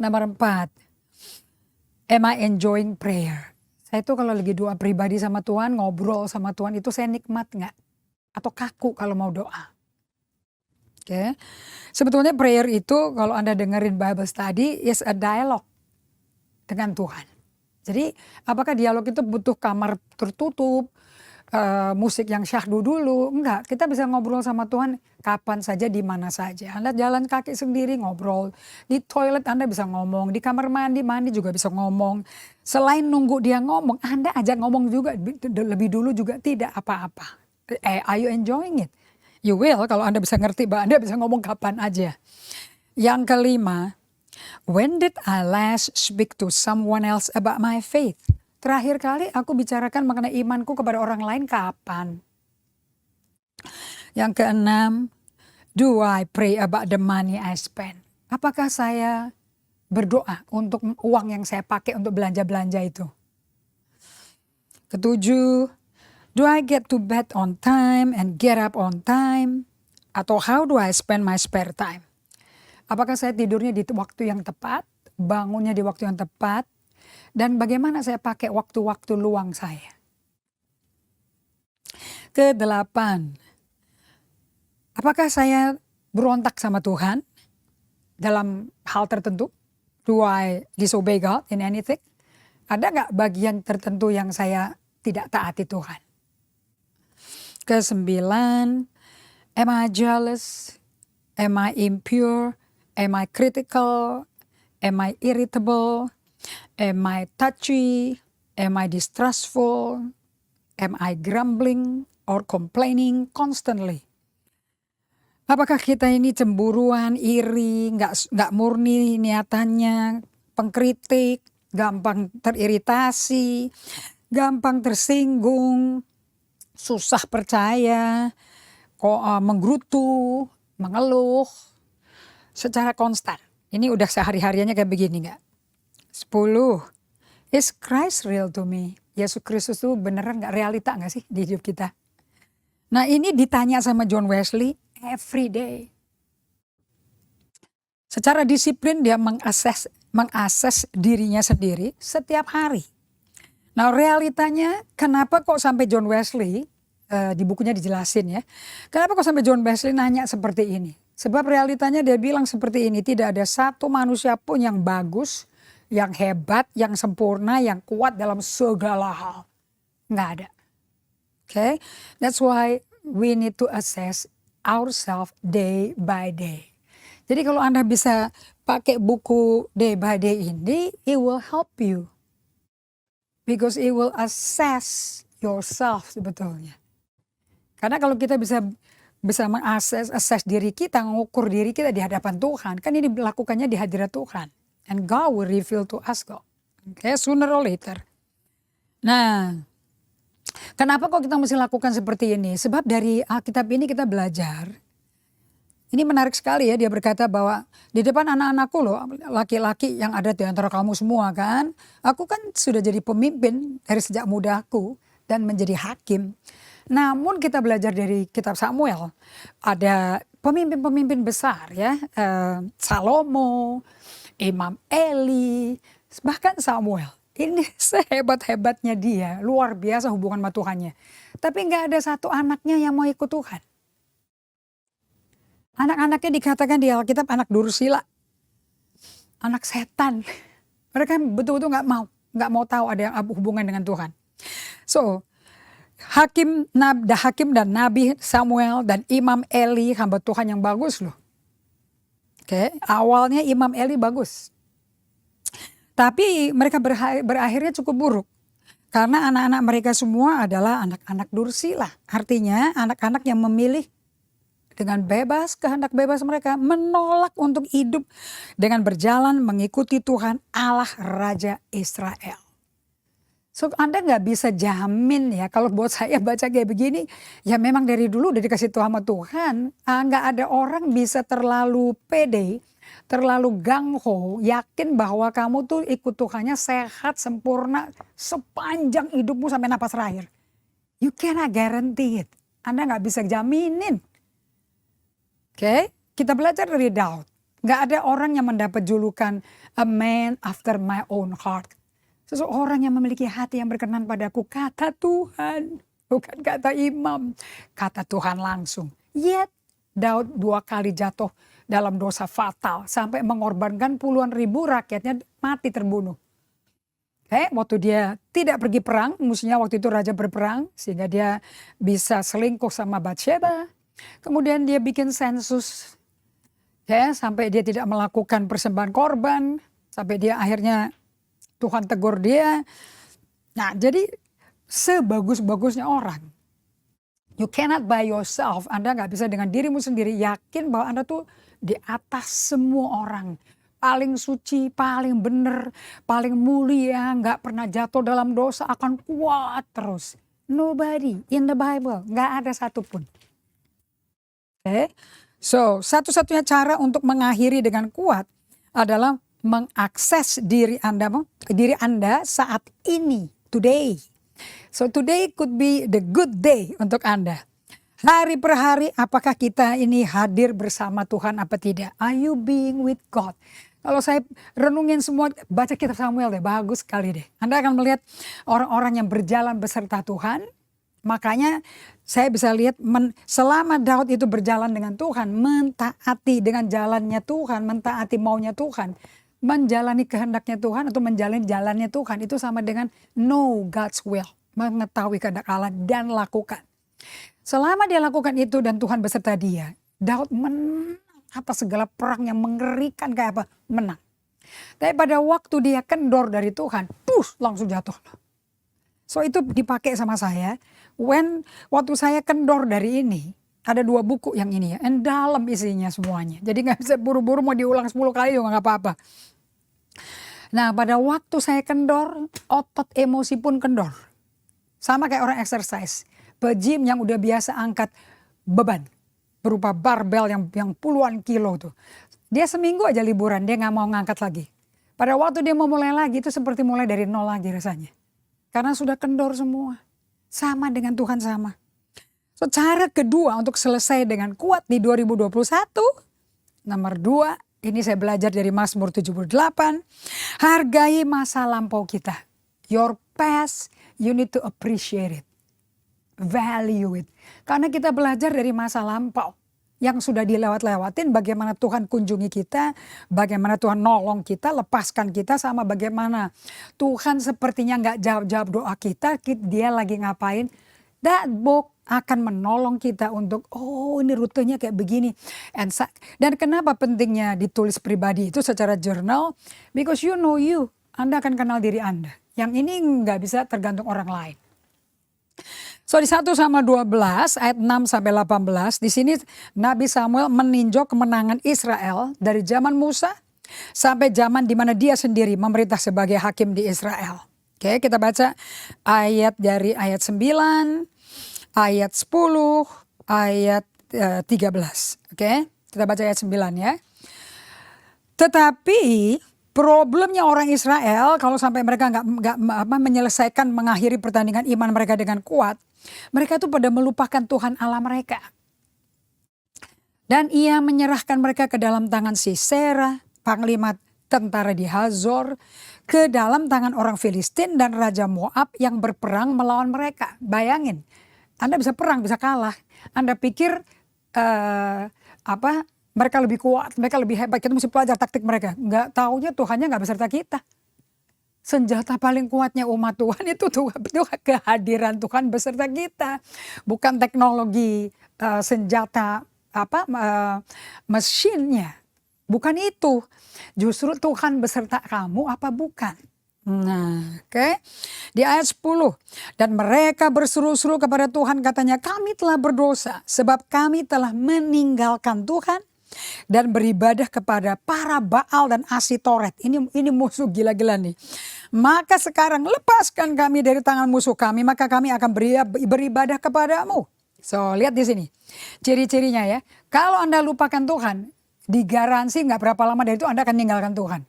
Nomor 4, am I enjoying prayer? Saya itu kalau lagi doa pribadi sama Tuhan, ngobrol sama Tuhan itu saya nikmat nggak? Atau kaku kalau mau doa? Oke. Sebetulnya prayer itu kalau Anda dengerin Bible study is a dialogue dengan Tuhan. Jadi apakah dialog itu butuh kamar tertutup, musik yang syahdu dulu? Enggak, kita bisa ngobrol sama Tuhan kapan saja, di mana saja. Anda jalan kaki sendiri ngobrol, di toilet Anda bisa ngomong, di kamar mandi juga bisa ngomong. Selain nunggu dia ngomong, Anda ajak ngomong juga lebih dulu juga tidak apa-apa. Are you enjoying it? You will kalau Anda bisa ngerti bahwa Anda bisa ngomong kapan aja. Yang kelima, when did I last speak to someone else about my faith? Terakhir kali aku bicarakan mengenai imanku kepada orang lain kapan? Yang keenam, do I pray about the money I spend? Apakah saya berdoa untuk uang yang saya pakai untuk belanja-belanja itu? Ketujuh, do I get to bed on time and get up on time? Atau how do I spend my spare time? Apakah saya tidurnya di waktu yang tepat, bangunnya di waktu yang tepat, dan bagaimana saya pakai waktu-waktu luang saya? Kedelapan, apakah saya berontak sama Tuhan dalam hal tertentu? Do I disobey God in anything? Ada nggak bagian tertentu yang saya tidak taati Tuhan? Kesembilan, am I jealous? Am I impure? Am I critical? Am I irritable? Am I touchy? Am I distrustful? Am I grumbling or complaining constantly? Apakah kita ini cemburuan, iri, nggak murni niatannya, pengkritik, gampang teriritasi, gampang tersinggung, susah percaya, menggerutu, mengeluh secara konstan. Ini udah sehari-hariannya kayak begini nggak? 10. Is Christ real to me? Yesus Kristus itu beneran nggak, realita nggak sih di hidup kita? Nah ini ditanya sama John Wesley every day. Secara disiplin dia mengakses dirinya sendiri setiap hari. Nah realitanya kenapa kok sampai John Wesley, di bukunya dijelasin ya. Kenapa kok sampai John Wesley nanya seperti ini? Sebab realitanya dia bilang seperti ini, tidak ada satu manusia pun yang bagus, yang hebat, yang sempurna, yang kuat dalam segala hal. Nggak ada. Okay? That's why we need to assess ourselves day by day. Jadi kalau Anda bisa pakai buku day by day ini, it will help you. Because it will assess yourself sebetulnya. Karena kalau kita bisa assess diri kita, mengukur diri kita di hadapan Tuhan, kan ini dilakukannya di hadirat Tuhan. And God will reveal to us God. Okay, sooner or later. Nah, kenapa kok kita mesti lakukan seperti ini? Sebab dari Alkitab ini kita belajar. Ini menarik sekali ya, dia berkata bahwa di depan anak-anakku loh, laki-laki yang ada di antara kamu semua kan. Aku kan sudah jadi pemimpin dari sejak mudaku dan menjadi hakim. Namun kita belajar dari kitab Samuel, ada pemimpin-pemimpin besar ya, Salomo, Imam Eli, bahkan Samuel. Ini sehebat-hebatnya dia, luar biasa hubungan sama Tuhannya. Tapi nggak ada satu anaknya yang mau ikut Tuhan. Anak-anaknya dikatakan di Alkitab anak dursila, anak setan. Mereka betul-betul nggak mau tahu ada yang hubungan dengan Tuhan. So, Hakim dan Nabi Samuel dan Imam Eli, hamba Tuhan yang bagus loh. Oke, awalnya Imam Eli bagus. Tapi mereka berakhirnya cukup buruk. Karena anak-anak mereka semua adalah anak-anak dursila. Artinya anak-anak yang memilih dengan bebas, kehendak bebas mereka menolak untuk hidup dengan berjalan mengikuti Tuhan Allah Raja Israel. So Anda nggak bisa jamin ya, kalau buat saya baca kayak begini, ya memang dari dulu udah dikasih tahu sama Tuhan, nggak ada orang bisa terlalu pede terlalu gangho, yakin bahwa kamu tuh ikut Tuhannya sehat, sempurna, sepanjang hidupmu sampai napas terakhir. You cannot guarantee it. Anda nggak bisa jaminin. Oke, kita belajar dari Daud. Nggak ada orang yang mendapat julukan a man after my own heart. Seseorang yang memiliki hati yang berkenan padaku, kata Tuhan. Bukan kata imam, kata Tuhan langsung. Yet, Daud 2 kali jatuh dalam dosa fatal. Sampai mengorbankan puluhan ribu rakyatnya mati terbunuh. Waktu dia tidak pergi perang, musuhnya waktu itu raja berperang. Sehingga dia bisa selingkuh sama Batsheba. Kemudian dia bikin sensus. Sampai dia tidak melakukan persembahan korban. Sampai dia akhirnya Tuhan tegur dia. Nah, jadi sebagus-bagusnya orang, you cannot by yourself. Anda nggak bisa dengan dirimu sendiri yakin bahwa Anda tuh di atas semua orang. Paling suci, paling benar, paling mulia, nggak pernah jatuh dalam dosa, akan kuat terus. Nobody in the Bible, nggak ada satupun. So satu-satunya cara untuk mengakhiri dengan kuat adalah mengakses diri Anda saat ini, today. So today could be the good day untuk Anda. Hari per hari apakah kita ini hadir bersama Tuhan apa tidak? Are you being with God? Kalau saya renungin semua, baca kitab Samuel deh, bagus sekali deh. Anda akan melihat orang-orang yang berjalan beserta Tuhan. Makanya saya bisa lihat selama Daud itu berjalan dengan Tuhan, mentaati dengan jalannya Tuhan, mentaati maunya Tuhan, menjalani kehendaknya Tuhan atau menjalani jalannya Tuhan, itu sama dengan know God's will, mengetahui kehendak Allah dan lakukan. Selama dia lakukan itu dan Tuhan beserta dia, Daud menang atas segala perang yang mengerikan kayak apa, menang. Tapi pada waktu dia kendor dari Tuhan, langsung jatuh. So itu dipakai sama saya. Waktu saya kendor dari ini, ada 2 buku yang ini ya, and dalam isinya semuanya. Jadi nggak bisa buru-buru mau diulang 10 kali juga nggak apa-apa. Nah pada waktu saya kendor, otot emosi pun kendor. Sama kayak orang exercise. Pe-gym yang udah biasa angkat beban. Berupa barbel yang puluhan kilo tuh. Dia seminggu aja liburan, dia nggak mau ngangkat lagi. Pada waktu dia mau mulai lagi itu seperti mulai dari nol lagi rasanya. Karena sudah kendor semua. Sama dengan Tuhan sama. So, cara kedua untuk selesai dengan kuat di 2021. Nomor 2, ini saya belajar dari Mazmur 78. Hargai masa lampau kita. Your past, you need to appreciate it. Value it. Karena kita belajar dari masa lampau. Yang sudah dilewat-lewatin, bagaimana Tuhan kunjungi kita, bagaimana Tuhan nolong kita, lepaskan kita, sama bagaimana Tuhan sepertinya nggak jawab-jawab doa kita, dia lagi ngapain. That book akan menolong kita untuk, ini rutenya kayak begini. Dan kenapa pentingnya ditulis pribadi itu secara jurnal? Because you know you, Anda akan kenal diri Anda. Yang ini nggak bisa tergantung orang lain. So di 1 Samuel 12 ayat 6 sampai 18 di sini Nabi Samuel meninjau kemenangan Israel dari zaman Musa sampai zaman di mana dia sendiri memerintah sebagai hakim di Israel. Oke, kita baca ayat dari ayat 9, ayat 10, ayat 13. Oke, kita baca ayat 9 ya. Tetapi problemnya orang Israel kalau sampai mereka nggak menyelesaikan mengakhiri pertandingan iman mereka dengan kuat, mereka tuh pada melupakan Tuhan Allah mereka. Dan ia menyerahkan mereka ke dalam tangan Sisera, panglima tentara di Hazor, ke dalam tangan orang Filistin dan Raja Moab yang berperang melawan mereka. Bayangin, Anda bisa perang, bisa kalah. Anda pikir mereka lebih kuat, mereka lebih hebat, kita mesti pelajar taktik mereka. Nggak taunya Tuhannya nggak beserta kita. Senjata paling kuatnya umat Tuhan itu kehadiran Tuhan beserta kita. Bukan teknologi senjata mesinnya. Bukan itu. Justru Tuhan beserta kamu apa bukan? Nah, oke. Di ayat 10. Dan mereka berseru-seru kepada Tuhan, katanya, kami telah berdosa sebab kami telah meninggalkan Tuhan dan beribadah kepada para Baal dan Asitoret. Ini musuh gila-gila nih. Maka sekarang lepaskan kami dari tangan musuh kami, maka kami akan beribadah kepadamu. So, lihat di sini. Ciri-cirinya ya. Kalau Anda lupakan Tuhan, digaransi nggak berapa lama dari itu Anda akan meninggalkan Tuhan.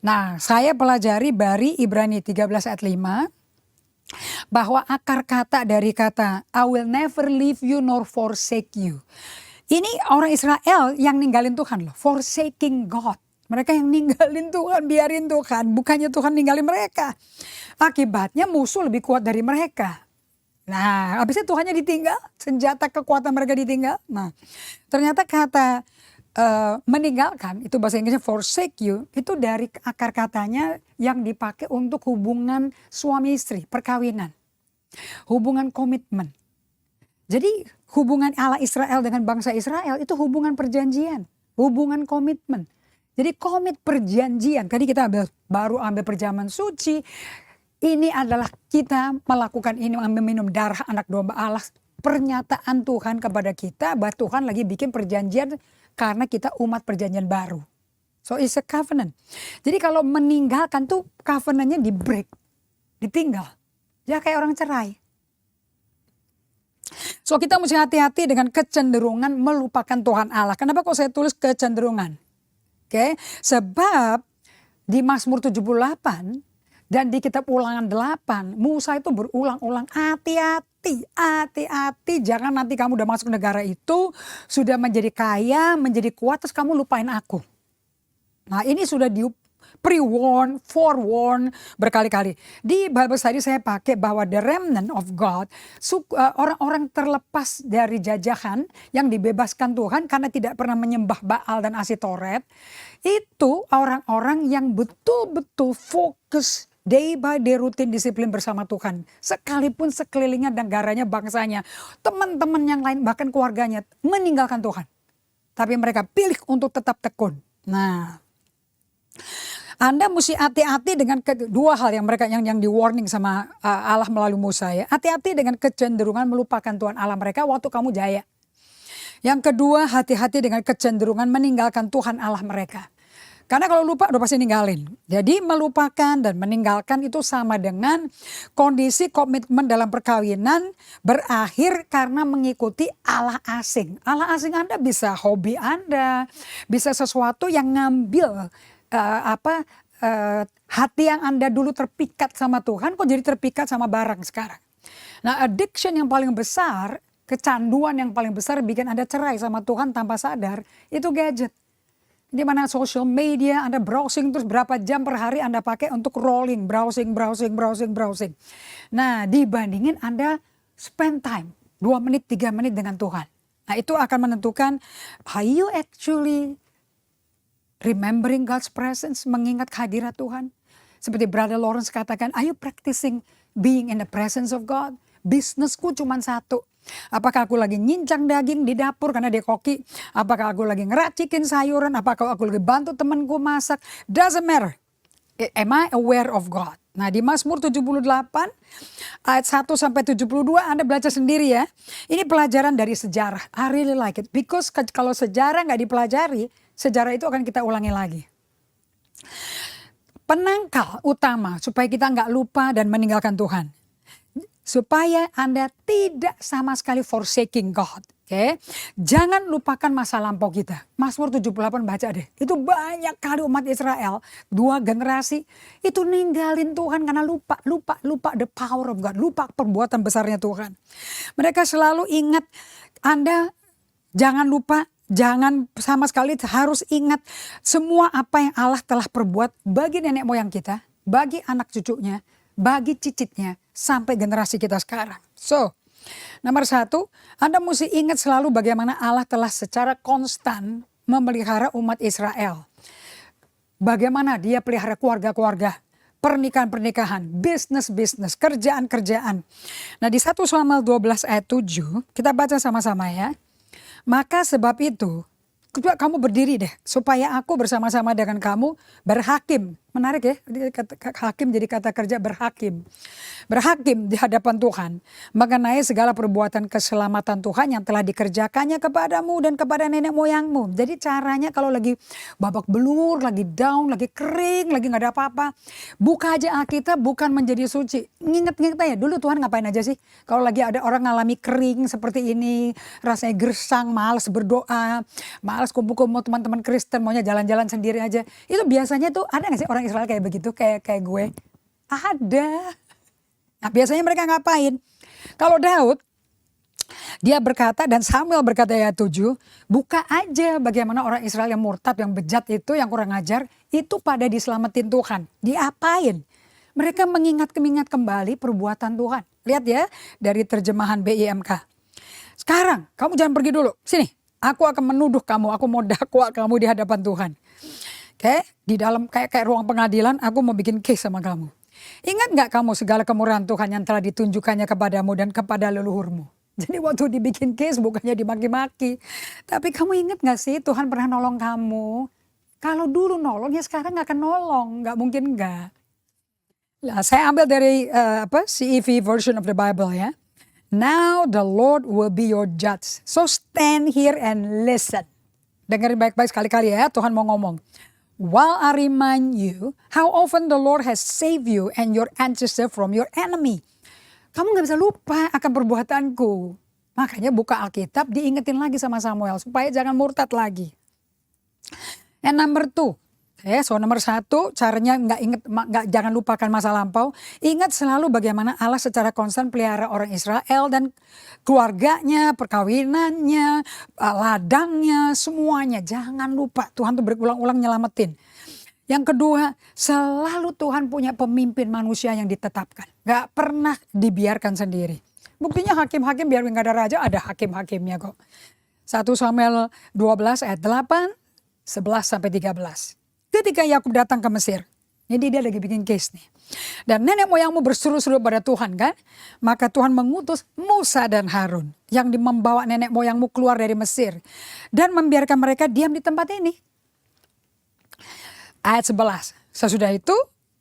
Nah, saya pelajari dari Ibrani 13 ayat 5 bahwa akar kata dari kata I will never leave you nor forsake you. Ini orang Israel yang ninggalin Tuhan loh, forsaking God. Mereka yang ninggalin Tuhan, biarin Tuhan, bukannya Tuhan ninggalin mereka. Akibatnya musuh lebih kuat dari mereka. Nah, habisnya Tuhannya ditinggal, senjata kekuatan mereka ditinggal. Nah, ternyata kata meninggalkan, itu bahasa Inggrisnya forsake you, itu dari akar katanya yang dipakai untuk hubungan suami istri, perkawinan. Hubungan komitmen. Jadi hubungan Allah Israel dengan bangsa Israel itu hubungan perjanjian, hubungan komitmen. Jadi komit perjanjian, tadi kita baru ambil perjamuan suci, ini adalah kita melakukan ini, minum darah anak domba Allah, pernyataan Tuhan kepada kita bahwa Tuhan lagi bikin perjanjian karena kita umat perjanjian baru. So it's a covenant. Jadi kalau meninggalkan tuh covenantnya di break, ditinggal. Ya kayak orang cerai. So kita mesti hati-hati dengan kecenderungan melupakan Tuhan Allah. Kenapa kok saya tulis kecenderungan? Oke, sebab di Mazmur 78 dan di kitab Ulangan 8, Musa itu berulang-ulang hati-hati, jangan nanti kamu udah masuk negara itu, sudah menjadi kaya, menjadi kuat, terus kamu lupain aku. Nah ini sudah di pre-warn, forewarn berkali-kali. Di Bible study saya pakai bahwa the remnant of God, orang-orang terlepas dari jajahan yang dibebaskan Tuhan karena tidak pernah menyembah Baal dan Asitoret, itu orang-orang yang betul-betul fokus day by day rutin disiplin bersama Tuhan. Sekalipun sekelilingnya, negaranya, bangsanya, teman-teman yang lain, bahkan keluarganya meninggalkan Tuhan. Tapi mereka pilih untuk tetap tekun. Nah, Anda mesti hati-hati dengan dua hal yang mereka yang di warning sama Allah melalui Musa ya. Hati-hati dengan kecenderungan melupakan Tuhan Allah mereka waktu kamu jaya. Yang kedua, hati-hati dengan kecenderungan meninggalkan Tuhan Allah mereka. Karena kalau lupa udah pasti ninggalin. Jadi melupakan dan meninggalkan itu sama dengan kondisi komitmen dalam perkawinan berakhir karena mengikuti Allah asing. Allah asing Anda bisa hobi Anda, bisa sesuatu yang ngambil hati yang Anda dulu terpikat sama Tuhan kok jadi terpikat sama barang sekarang. Nah, addiction yang paling besar, kecanduan yang paling besar bikin Anda cerai sama Tuhan tanpa sadar, itu gadget. Di mana social media, Anda browsing terus berapa jam per hari Anda pakai untuk rolling, browsing. Nah, dibandingin Anda spend time 2 menit, 3 menit dengan Tuhan. Nah, itu akan menentukan are you actually remembering God's presence, mengingat kehadirat Tuhan. Seperti Brother Lawrence katakan, are you practicing being in the presence of God? Bisnisku cuma satu. Apakah aku lagi nyincang daging di dapur karena dia koki? Apakah aku lagi ngeracikin sayuran? Apakah aku lagi bantu temanku masak? Doesn't matter. Am I aware of God? Nah di Mazmur 78 ayat 1 sampai 72 Anda belajar sendiri ya. Ini pelajaran dari sejarah. I really like it. Because kalau sejarah nggak dipelajari, sejarah itu akan kita ulangi lagi. Penangkal utama supaya kita nggak lupa dan meninggalkan Tuhan. Supaya Anda tidak sama sekali forsaking God. Okay? Jangan lupakan masa lampau kita. Mazmur 78 baca deh. Itu banyak kali umat Israel, 2 generasi itu ninggalin Tuhan karena lupa the power of God. Lupa perbuatan besarnya Tuhan. Mereka selalu ingat, Anda jangan lupa, jangan sama sekali harus ingat semua apa yang Allah telah perbuat bagi nenek moyang kita, bagi anak cucunya, bagi cicitnya, sampai generasi kita sekarang. So, nomor 1, Anda mesti ingat selalu bagaimana Allah telah secara konstan memelihara umat Israel. Bagaimana dia pelihara keluarga-keluarga, pernikahan-pernikahan, bisnis-bisnis, kerjaan-kerjaan. Nah di 1 Samuel 12 ayat 7, kita baca sama-sama ya. Maka sebab itu, kamu berdiri deh, supaya aku bersama-sama dengan kamu berhakim Menarik ya, hakim jadi kata kerja berhakim. Berhakim di hadapan Tuhan mengenai segala perbuatan keselamatan Tuhan yang telah dikerjakannya kepadamu dan kepada nenek moyangmu. Jadi caranya kalau lagi babak belur, lagi down, lagi kering, lagi gak ada apa-apa. Buka aja Alkitab, bukan menjadi suci. Nginget-nginget aja dulu Tuhan ngapain aja sih. Kalau lagi ada orang ngalami kering seperti ini, rasanya gersang, malas berdoa, malas kumpul-kumpul teman-teman Kristen, maunya jalan-jalan sendiri aja. Itu biasanya tuh ada gak sih orang Israel kayak begitu, kayak gue? Ada. Nah biasanya mereka ngapain? Kalau Daud, dia berkata dan Samuel berkata ayat 7, buka aja bagaimana orang Israel yang murtad, yang bejat itu, yang kurang ajar, itu pada diselamatin Tuhan. Diapain? Mereka mengingat kembali perbuatan Tuhan. Lihat ya dari terjemahan BIMK. Sekarang kamu jangan pergi dulu, sini. Aku akan menuduh kamu, aku mau dakwa kamu di hadapan Tuhan. Oke, di dalam kayak ruang pengadilan aku mau bikin case sama kamu. Ingat gak kamu segala kemurahan Tuhan yang telah ditunjukkannya kepadamu dan kepada leluhurmu? Jadi waktu dibikin case bukannya dimaki-maki. Tapi kamu ingat gak sih Tuhan pernah nolong kamu? Kalau dulu nolong ya sekarang gak akan nolong. Gak mungkin gak. Nah, saya ambil dari CEV version of the Bible ya. Now the Lord will be your judge. So stand here and listen. Dengerin baik-baik sekali-kali ya, Tuhan mau ngomong. While I remind you how often the Lord has saved you and your ancestor from your enemy. Kamu gak bisa lupa akan perbuatanku. Makanya buka Alkitab, diingetin lagi sama Samuel supaya jangan murtad lagi. And number 2. So nomor 1, caranya jangan lupakan masa lampau. Ingat selalu bagaimana Allah secara konstan pelihara orang Israel dan keluarganya, perkawinannya, ladangnya, semuanya. Jangan lupa Tuhan tuh berulang-ulang nyelamatin. Yang kedua, selalu Tuhan punya pemimpin manusia yang ditetapkan. Gak pernah dibiarkan sendiri. Buktinya hakim-hakim biar gak ada raja, ada hakim-hakimnya kok. 1 Samuel 12 ayat 8, 11 sampai 13. Ketika Yakub datang ke Mesir, jadi dia lagi bikin case nih. Dan nenek moyangmu berseru-seru pada Tuhan kan? Maka Tuhan mengutus Musa dan Harun yang membawa nenek moyangmu keluar dari Mesir. Dan membiarkan mereka diam di tempat ini. Ayat 11, sesudah itu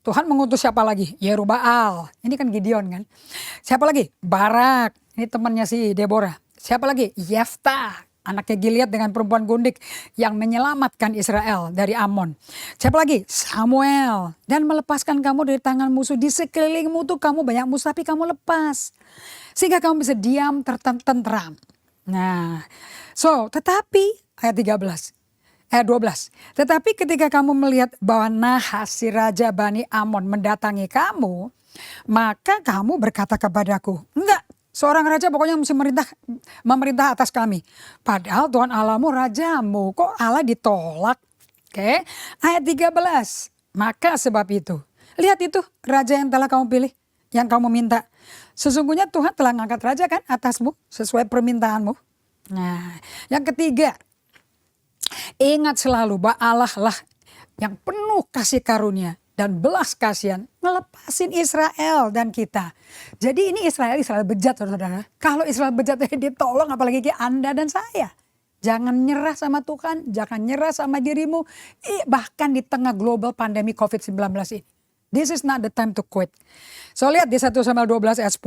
Tuhan mengutus siapa lagi? Yerubbaal, ini kan Gideon kan. Siapa lagi? Barak, ini temannya si Deborah. Siapa lagi? Yeftah. Anaknya Gilead dengan perempuan gundik yang menyelamatkan Israel dari Amon. Siapa lagi? Samuel. Dan melepaskan kamu dari tangan musuh. Di sekelilingmu tuh kamu banyak musuh tapi kamu lepas. Sehingga kamu bisa diam tentram. Nah, tetapi ayat 12. Tetapi ketika kamu melihat bahwa Nahas si Raja Bani Amon mendatangi kamu, maka kamu berkata kepadaku, enggak. Seorang raja pokoknya mesti memerintah atas kami. Padahal Tuhan Allahmu rajamu. Kok Allah ditolak? Oke. Ayat 13. Maka sebab itu. Lihat itu raja yang telah kamu pilih. Yang kamu minta. Sesungguhnya Tuhan telah ngangkat raja kan atasmu. Sesuai permintaanmu. Nah yang ketiga. Ingat selalu bahwa Allah lah yang penuh kasih karunia. Dan belas kasihan ngelepasin Israel dan kita. Jadi ini Israel bejat saudara. Kalau Israel bejat ditolong apalagi Anda dan saya. Jangan nyerah sama Tuhan, jangan nyerah sama dirimu. Bahkan di tengah global pandemi COVID-19 ini. This is not the time to quit. So lihat di 1 Samuel 12 ayat 10.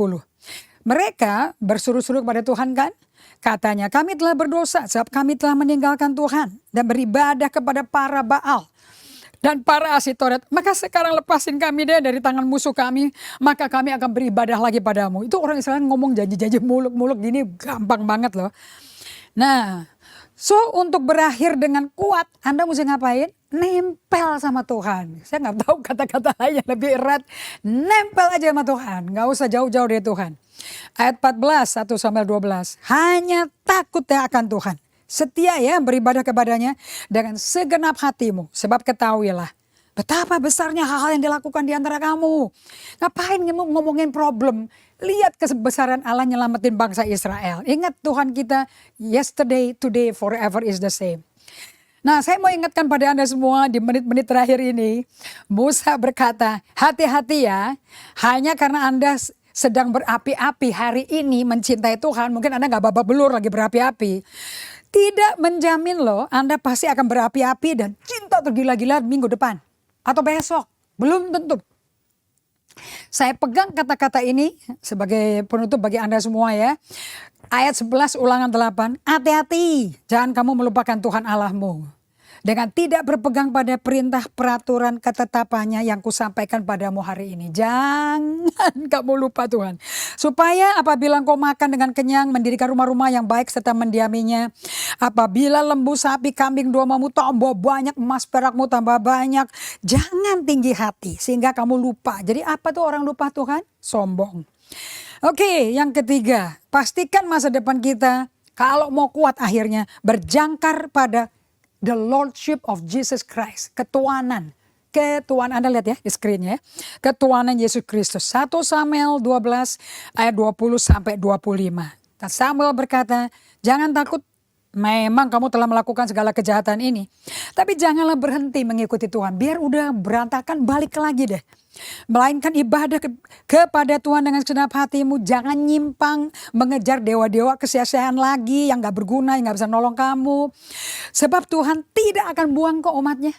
Mereka berseru-seru kepada Tuhan kan. Katanya kami telah berdosa sebab kami telah meninggalkan Tuhan. Dan beribadah kepada para Baal. Dan para Asitoret, maka sekarang lepasin kami deh dari tangan musuh kami, maka kami akan beribadah lagi padamu. Itu orang Israel ngomong janji-janji muluk-muluk gini gampang banget loh. Nah, untuk berakhir dengan kuat, Anda mesti ngapain? Nempel sama Tuhan. Saya nggak tahu kata-kata lain yang lebih erat. Nempel aja sama Tuhan, nggak usah jauh-jauh dari Tuhan. Ayat 14, 1 Samuel 12, hanya takut akan Tuhan. Setia ya beribadah kepadanya dengan segenap hatimu. Sebab ketahuilah betapa besarnya hal-hal yang dilakukan di antara kamu. Ngapain ngomongin problem? Lihat kebesaran Allah nyelamatin bangsa Israel. Ingat Tuhan kita yesterday, today, forever is the same. Nah saya mau ingatkan pada Anda semua di menit-menit terakhir ini. Musa berkata hati-hati ya. Hanya karena Anda sedang berapi-api hari ini mencintai Tuhan. Mungkin Anda gak babak belur lagi berapi-api. Tidak menjamin loh Anda pasti akan berapi-api dan cinta tergila-gila minggu depan. Atau besok. Belum tentu. Saya pegang kata-kata ini sebagai penutup bagi Anda semua ya. Ayat 11 Ulangan 8. Hati-hati, jangan kamu melupakan Tuhan Allahmu. Dengan tidak berpegang pada perintah, peraturan, ketetapannya yang kusampaikan padamu hari ini. Jangan kamu lupa Tuhan. Supaya apabila engkau makan dengan kenyang, mendirikan rumah-rumah yang baik serta mendiaminya. Apabila lembu, sapi, kambing, dombamu tambah banyak, emas perakmu tambah banyak. Jangan tinggi hati sehingga kamu lupa. Jadi apa tuh orang lupa Tuhan? Sombong. Oke, yang ketiga. Pastikan masa depan kita kalau mau kuat akhirnya berjangkar pada the Lordship of Jesus Christ. Ketuanan. Ketuanan, Anda lihat ya di screen ya. Ketuanan Yesus Kristus. 1 Samuel 12 ayat 20 sampai 25. Dan Samuel berkata, jangan takut, memang kamu telah melakukan segala kejahatan ini. Tapi janganlah berhenti mengikuti Tuhan. Biar udah berantakan, balik lagi deh. Melainkan ibadah kepada Tuhan dengan segenap hatimu. Jangan nyimpang mengejar dewa-dewa kesia-siaan lagi yang gak berguna, yang gak bisa nolong kamu. Sebab Tuhan tidak akan buang ke umatnya.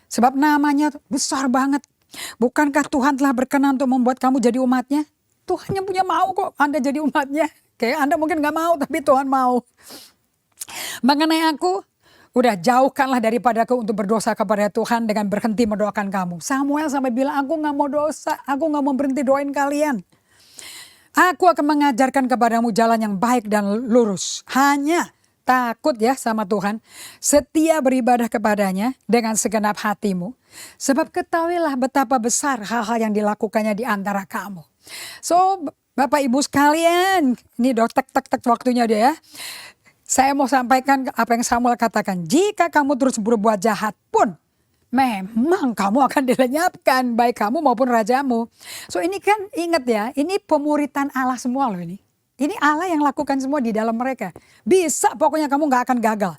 Sebab namanya besar banget. Bukankah Tuhan telah berkenan untuk membuat kamu jadi umatnya? Tuhan yang punya mau kok Anda jadi umatnya. Kayak Anda mungkin gak mau, tapi Tuhan mau. Mengenai aku, udah jauhkanlah daripadaku untuk berdosa kepada Tuhan dengan berhenti mendoakan kamu. Samuel sampai bilang, aku gak mau dosa, aku gak mau berhenti doain kalian. Aku akan mengajarkan kepadamu jalan yang baik dan lurus. Hanya takut ya sama Tuhan. Setia beribadah kepadanya dengan segenap hatimu. Sebab ketahuilah betapa besar hal-hal yang dilakukannya di antara kamu. So Bapak Ibu sekalian, ini udah tek waktunya dia ya. Saya mau sampaikan apa yang Samuel katakan. Jika kamu terus berbuat jahat pun, memang kamu akan dilenyapkan, baik kamu maupun rajamu. So ini kan ingat ya, ini pemuritan Allah semua loh ini. Ini Allah yang lakukan semua di dalam mereka. Bisa pokoknya kamu gak akan gagal.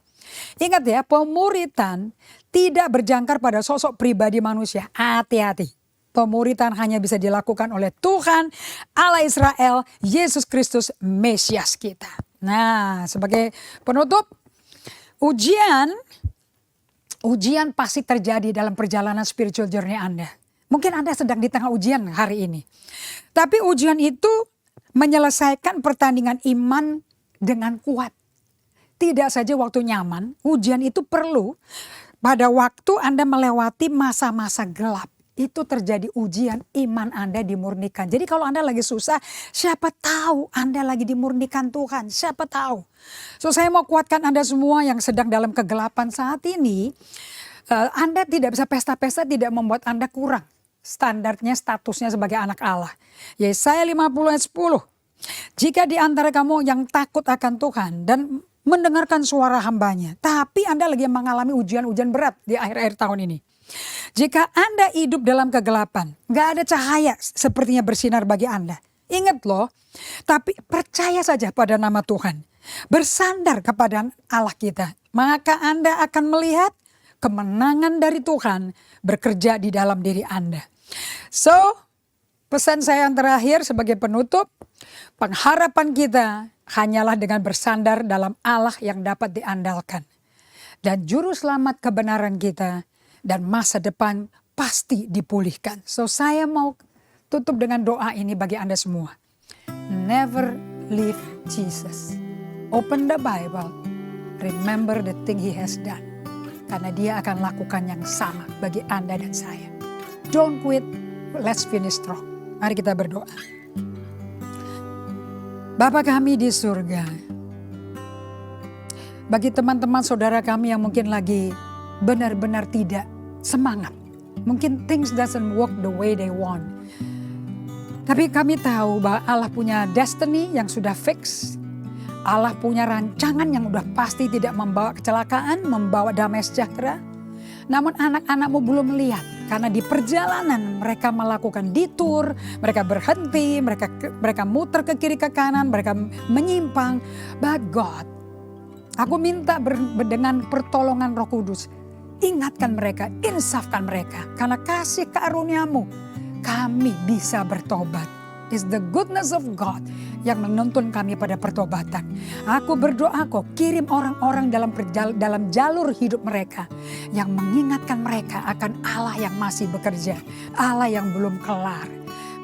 Ingat ya, pemuritan tidak berjangkar pada sosok pribadi manusia. Hati-hati. Pemuritan hanya bisa dilakukan oleh Tuhan, Allah Israel, Yesus Kristus, Mesias kita. Nah, sebagai penutup, ujian pasti terjadi dalam perjalanan spiritual journey Anda. Mungkin Anda sedang di tengah ujian hari ini. Tapi ujian itu menyelesaikan pertandingan iman dengan kuat. Tidak saja waktu nyaman, ujian itu perlu pada waktu Anda melewati masa-masa gelap. Itu terjadi ujian, iman Anda dimurnikan. Jadi kalau Anda lagi susah, siapa tahu Anda lagi dimurnikan Tuhan. Siapa tahu. So saya mau kuatkan Anda semua yang sedang dalam kegelapan saat ini. Anda tidak bisa pesta-pesta, tidak membuat Anda kurang. Standarnya, statusnya sebagai anak Allah. Yesaya 50 ayat 10. Jika di antara kamu yang takut akan Tuhan dan mendengarkan suara hambanya. Tapi Anda lagi mengalami ujian-ujian berat di akhir-akhir tahun ini. Jika Anda hidup dalam kegelapan, gak ada cahaya sepertinya bersinar bagi Anda. Ingat loh, tapi percaya saja pada nama Tuhan. Bersandar kepada Allah kita. Maka Anda akan melihat kemenangan dari Tuhan bekerja di dalam diri Anda. So, pesan saya yang terakhir sebagai penutup, pengharapan kita hanyalah dengan bersandar dalam Allah yang dapat diandalkan. Dan juru selamat kebenaran kita dan masa depan pasti dipulihkan. So saya mau tutup dengan doa ini bagi Anda semua. Never leave Jesus. Open the Bible. Remember the thing He has done. Karena Dia akan lakukan yang sama bagi Anda dan saya. Don't quit. Let's finish strong. Mari kita berdoa. Bapa kami di surga. Bagi teman-teman saudara kami yang mungkin lagi benar-benar tidak semangat. Mungkin things doesn't work the way they want. Tapi kami tahu bahwa Allah punya destiny yang sudah fix. Allah punya rancangan yang sudah pasti tidak membawa kecelakaan, membawa damai sejahtera. Namun anak-anakmu belum melihat. Karena di perjalanan mereka melakukan detour, mereka berhenti, mereka muter ke kiri ke kanan, mereka menyimpang. But God, aku minta dengan pertolongan Roh Kudus, ingatkan mereka, insafkan mereka. Karena kasih karunia-Mu, kami bisa bertobat. is the goodness of God yang menuntun kami pada pertobatan. Aku berdoa kau kirim orang-orang dalam jalur hidup mereka yang mengingatkan mereka akan Allah yang masih bekerja, Allah yang belum kelar.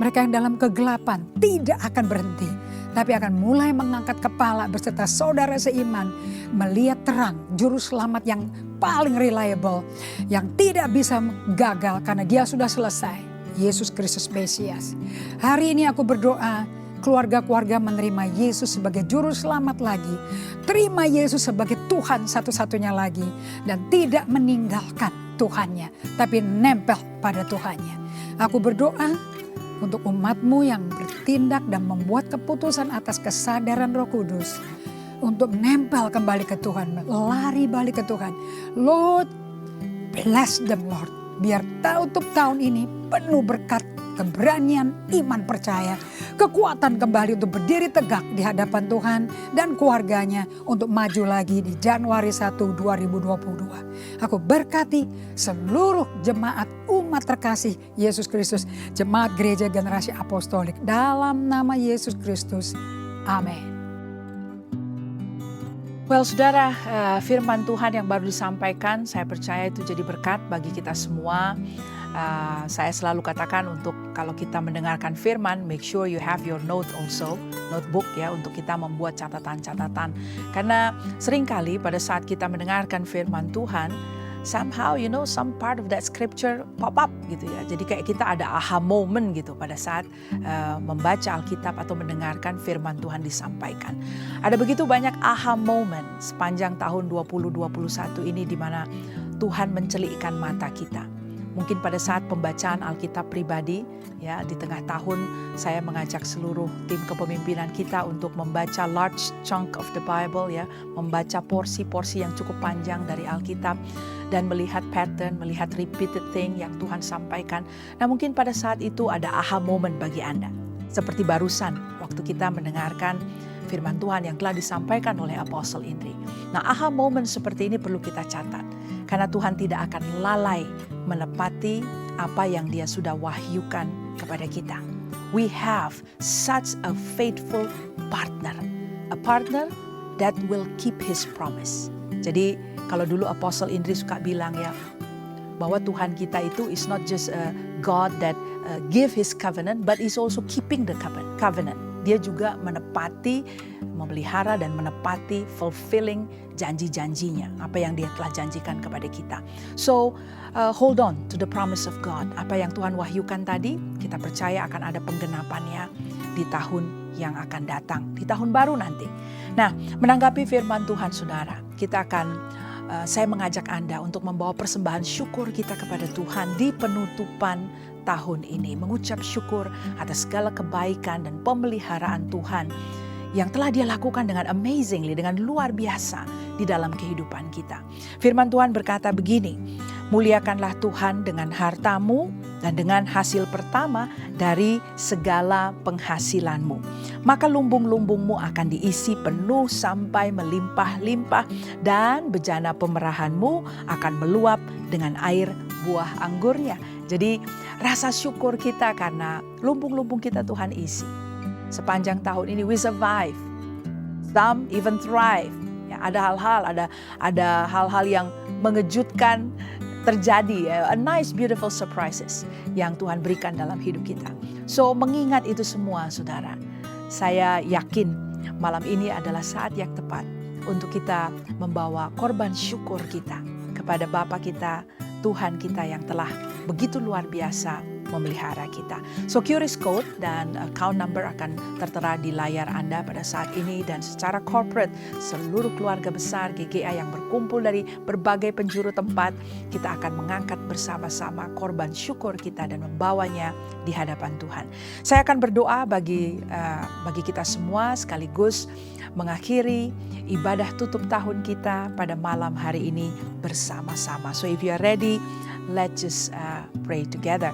Mereka yang dalam kegelapan tidak akan berhenti, tapi akan mulai mengangkat kepala beserta saudara seiman, melihat terang, juru selamat yang paling reliable, yang tidak bisa gagal karena dia sudah selesai, Yesus Kristus Mesias. Hari ini aku berdoa, keluarga-keluarga menerima Yesus sebagai juru selamat lagi, terima Yesus sebagai Tuhan satu-satunya lagi, dan tidak meninggalkan Tuhannya, tapi nempel pada Tuhannya. Aku berdoa untuk umatmu yang bertindak dan membuat keputusan atas kesadaran Roh Kudus, untuk nempel kembali ke Tuhan, lari balik ke Tuhan. Lord, bless them Lord. Biar tutup tahun ini penuh berkat, keberanian, iman percaya, kekuatan kembali untuk berdiri tegak di hadapan Tuhan dan keluarganya untuk maju lagi di Januari 1, 2022. Aku berkati seluruh jemaat umat terkasih Yesus Kristus, jemaat gereja generasi apostolik dalam nama Yesus Kristus. Amin.
Well, saudara, firman Tuhan yang baru disampaikan, saya percaya itu jadi berkat bagi kita semua. Saya selalu katakan untuk kalau kita mendengarkan firman, make sure you have your note also, notebook ya, untuk kita membuat catatan-catatan. Karena seringkali pada saat kita mendengarkan firman Tuhan, somehow some part of that scripture pop up gitu ya. Jadi kayak kita ada aha moment gitu pada saat membaca Alkitab atau mendengarkan firman Tuhan disampaikan. Ada begitu banyak aha moment sepanjang tahun 2021 ini di mana Tuhan mencelikkan mata kita. Mungkin pada saat pembacaan Alkitab pribadi ya, di tengah tahun saya mengajak seluruh tim kepemimpinan kita untuk membaca large chunk of the Bible ya, membaca porsi-porsi yang cukup panjang dari Alkitab dan melihat pattern, melihat repeated thing yang Tuhan sampaikan. Nah, mungkin pada saat itu ada aha moment bagi Anda. Seperti barusan waktu kita mendengarkan firman Tuhan yang telah disampaikan oleh Apostle Indri. Nah, aha moment seperti ini perlu kita catat. Karena Tuhan tidak akan lalai menepati apa yang Dia sudah wahyukan kepada kita. We have such a faithful partner. A partner that will keep His promise. Jadi kalau dulu Apostle Indri suka bilang ya, bahwa Tuhan kita itu is not just a God that give His covenant, but is also keeping the covenant. Dia juga menepati, memelihara dan menepati, fulfilling janji-janjinya, apa yang Dia telah janjikan kepada kita. So, hold on to the promise of God. Apa yang Tuhan wahyukan tadi, kita percaya akan ada penggenapannya di tahun yang akan datang, di tahun baru nanti. Nah, menanggapi firman Tuhan saudara, saya mengajak Anda untuk membawa persembahan syukur kita kepada Tuhan di penutupan tahun ini. Mengucap syukur atas segala kebaikan dan pemeliharaan Tuhan yang telah Dia lakukan dengan amazingly, dengan luar biasa di dalam kehidupan kita. Firman Tuhan berkata begini, muliakanlah Tuhan dengan hartamu dan dengan hasil pertama dari segala penghasilanmu. Maka lumbung-lumbungmu akan diisi penuh sampai melimpah-limpah dan bejana pemerahanmu akan meluap dengan air buah anggurnya. Jadi rasa syukur kita karena lumbung-lumbung kita Tuhan isi. Sepanjang tahun ini we survive, some even thrive. Ya, ada hal-hal yang mengejutkan terjadi, ya, a nice beautiful surprises yang Tuhan berikan dalam hidup kita. So mengingat itu semua saudara, saya yakin malam ini adalah saat yang tepat untuk kita membawa korban syukur kita kepada Bapa kita, Tuhan kita yang telah begitu luar biasa memelihara kita. So QR code dan account number akan tertera di layar Anda pada saat ini, dan secara corporate seluruh keluarga besar GGA yang berkumpul dari berbagai penjuru tempat, kita akan mengangkat bersama-sama korban syukur kita dan membawanya di hadapan Tuhan. Saya akan berdoa bagi kita semua sekaligus mengakhiri ibadah tutup tahun kita pada malam hari ini bersama-sama. So if you are ready, let's just pray together.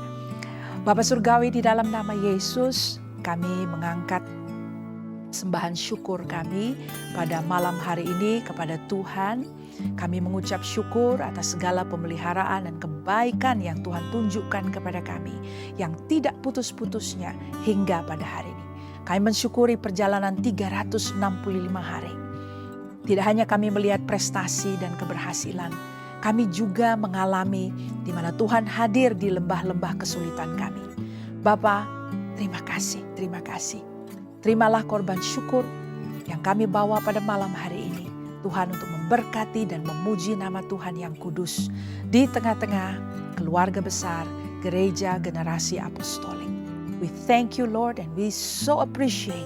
Bapa Surgawi, di dalam nama Yesus kami mengangkat sembahan syukur kami pada malam hari ini kepada Tuhan. Kami mengucap syukur atas segala pemeliharaan dan kebaikan yang Tuhan tunjukkan kepada kami, yang tidak putus-putusnya hingga pada hari ini. Kami mensyukuri perjalanan 365 hari. Tidak hanya kami melihat prestasi dan keberhasilan, kami juga mengalami di mana Tuhan hadir di lembah-lembah kesulitan kami. Bapa, terima kasih, terima kasih. Terimalah korban syukur yang kami bawa pada malam hari ini, Tuhan, untuk memberkati dan memuji nama Tuhan yang kudus di tengah-tengah keluarga besar Gereja Generasi Apostolik. We thank you, Lord, and we so appreciate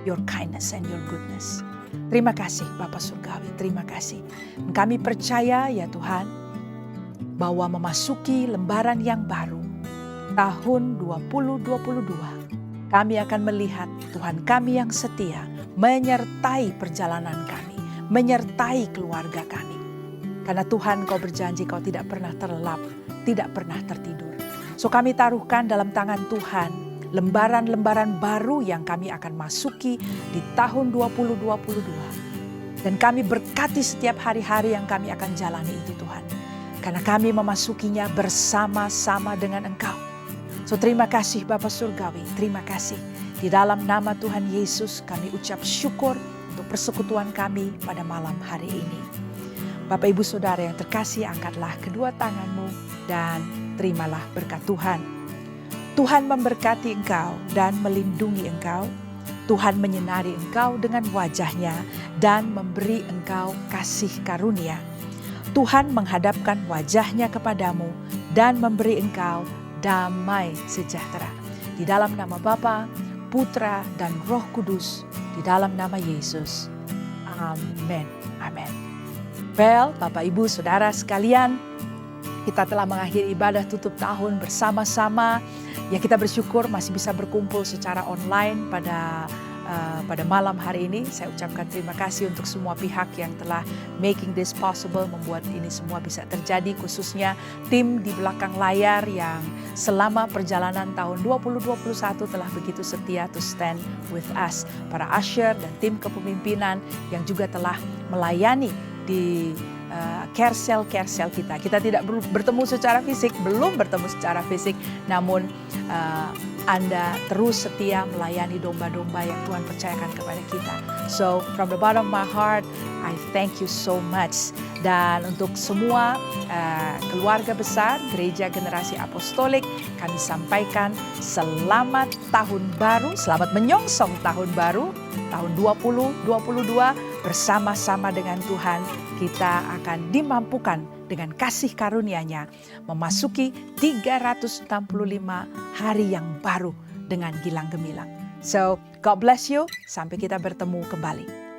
your kindness and your goodness. Terima kasih Bapa Surgawi, terima kasih. Kami percaya ya Tuhan, bahwa memasuki lembaran yang baru, tahun 2022, kami akan melihat Tuhan kami yang setia menyertai perjalanan kami, menyertai keluarga kami. Karena Tuhan, Kau berjanji Kau tidak pernah terlelap, tidak pernah tertidur. So kami taruhkan dalam tangan Tuhan lembaran-lembaran baru yang kami akan masuki di tahun 2022. Dan kami berkati setiap hari-hari yang kami akan jalani itu Tuhan. Karena kami memasukinya bersama-sama dengan Engkau. So terima kasih Bapa Surgawi, terima kasih. Di dalam nama Tuhan Yesus kami ucap syukur untuk persekutuan kami pada malam hari ini. Bapak Ibu Saudara yang terkasih, angkatlah kedua tanganmu dan terimalah berkat Tuhan. Tuhan memberkati engkau dan melindungi engkau. Tuhan menyinari engkau dengan wajah-Nya dan memberi engkau kasih karunia. Tuhan menghadapkan wajah-Nya kepadamu dan memberi engkau damai sejahtera. Di dalam nama Bapa, Putra, dan Roh Kudus, di dalam nama Yesus. Amin. Amin. Well, Bapak Ibu Saudara sekalian, kita telah mengakhiri ibadah tutup tahun bersama-sama. Ya, kita bersyukur masih bisa berkumpul secara online pada malam hari ini. Saya ucapkan terima kasih untuk semua pihak yang telah making this possible, membuat ini semua bisa terjadi, khususnya tim di belakang layar yang selama perjalanan tahun 2021 telah begitu setia to stand with us. Para usher dan tim kepemimpinan yang juga telah melayani di carousel kita. Kita tidak bertemu secara fisik, belum bertemu secara fisik, namun Anda terus setia melayani domba-domba yang Tuhan percayakan kepada kita. So from the bottom of my heart, I thank you so much. Dan untuk semua keluarga besar Gereja Generasi Apostolik, kami sampaikan selamat tahun baru, selamat menyongsong tahun baru, tahun 2022 bersama-sama dengan Tuhan. Kita akan dimampukan dengan kasih karunia-Nya memasuki 365 hari yang baru dengan gilang gemilang. So, God bless you. Sampai kita bertemu kembali.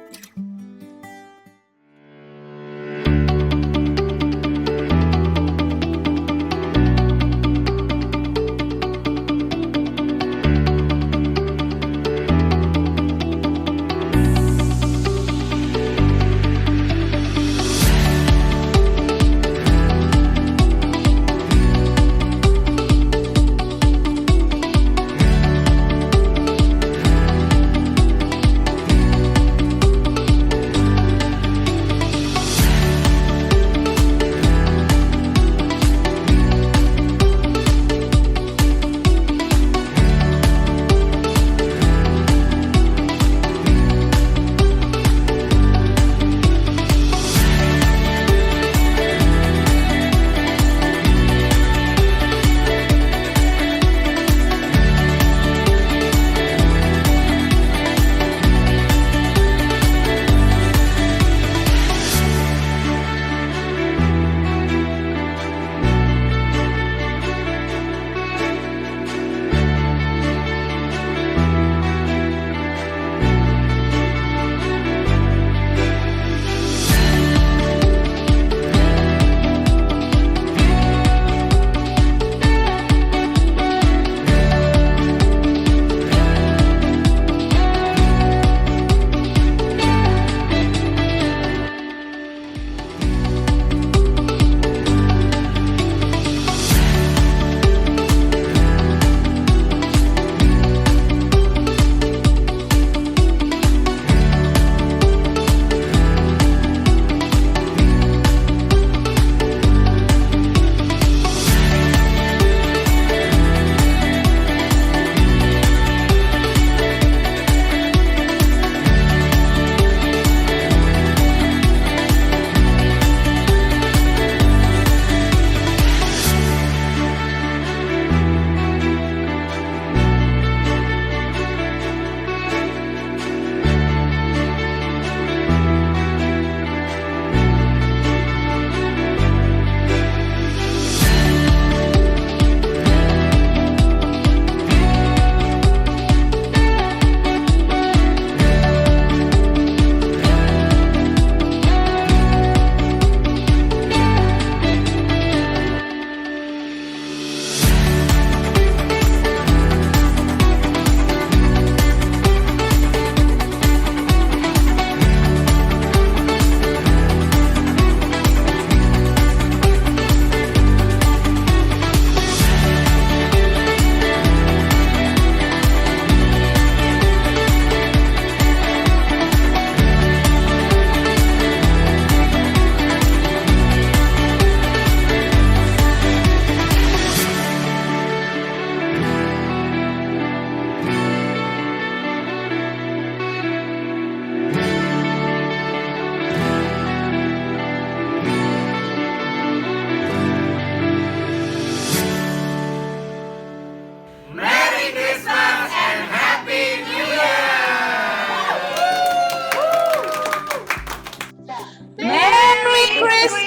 Kami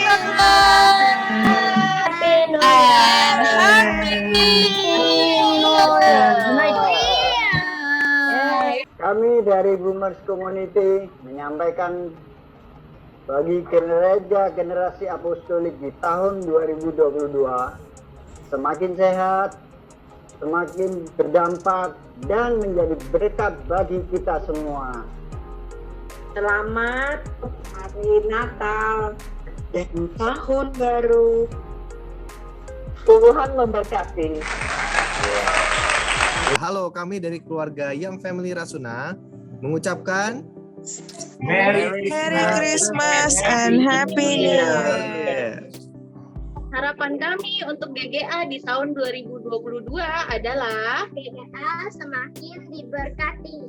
dari Boomers Community menyampaikan bagi gereja generasi apostolik di tahun 2022 semakin sehat, semakin berdampak dan menjadi berkat bagi kita semua.
Selamat hari Natal dan tahun baru. Tuhan memberkati.
Halo, kami dari keluarga Young Family Rasuna mengucapkan
Merry Christmas and Happy New Year.
Harapan kami untuk GGA di tahun 2022 adalah
GGA semakin diberkati.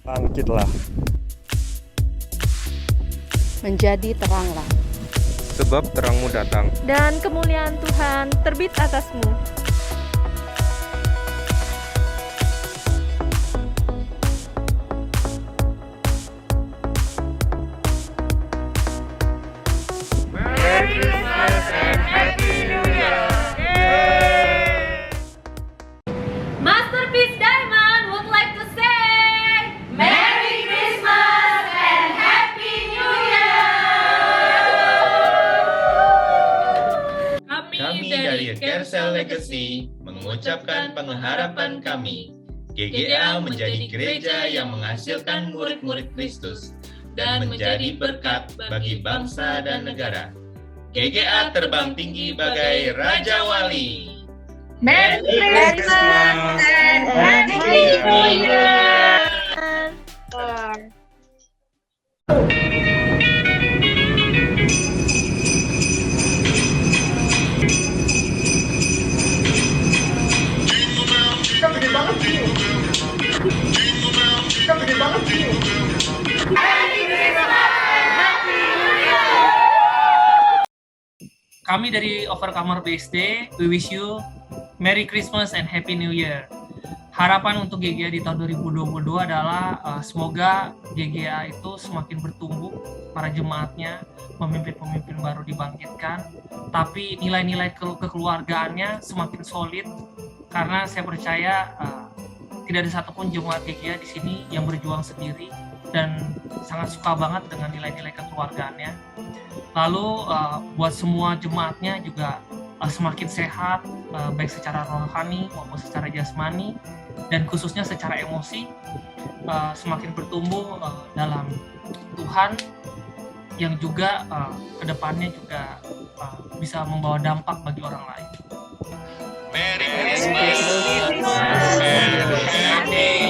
Bangkitlah.
Menjadi teranglah.
Sebab terangmu datang.
Dan kemuliaan Tuhan terbit atasmu.
Merry Christmas and Happy New Year.
Masterpiece Diamond would like to say Merry Christmas and Happy New Year.
Kami dari Kersel Legacy mengucapkan pengharapan kami. GGA menjadi gereja yang menghasilkan murid-murid Kristus dan menjadi berkat bagi bangsa dan negara. GGA terbang tinggi bagai Raja Wali.
Merry Christmas and Happy New Year.
Kami dari Overcomer BSD, we wish you Merry Christmas and Happy New Year. Harapan untuk GGA di tahun 2022 adalah semoga GGA itu semakin bertumbuh, para jemaatnya, pemimpin-pemimpin baru dibangkitkan, tapi nilai-nilai kekeluargaannya semakin solid, karena saya percaya tidak ada satupun jemaat GGA di sini yang berjuang sendiri dan sangat suka banget dengan nilai-nilai kekeluargaannya. Lalu buat semua jemaatnya juga semakin sehat, baik secara rohani maupun secara jasmani, dan khususnya secara emosi, semakin bertumbuh dalam Tuhan, yang juga kedepannya juga bisa membawa dampak bagi orang lain.
Merry Christmas and Happy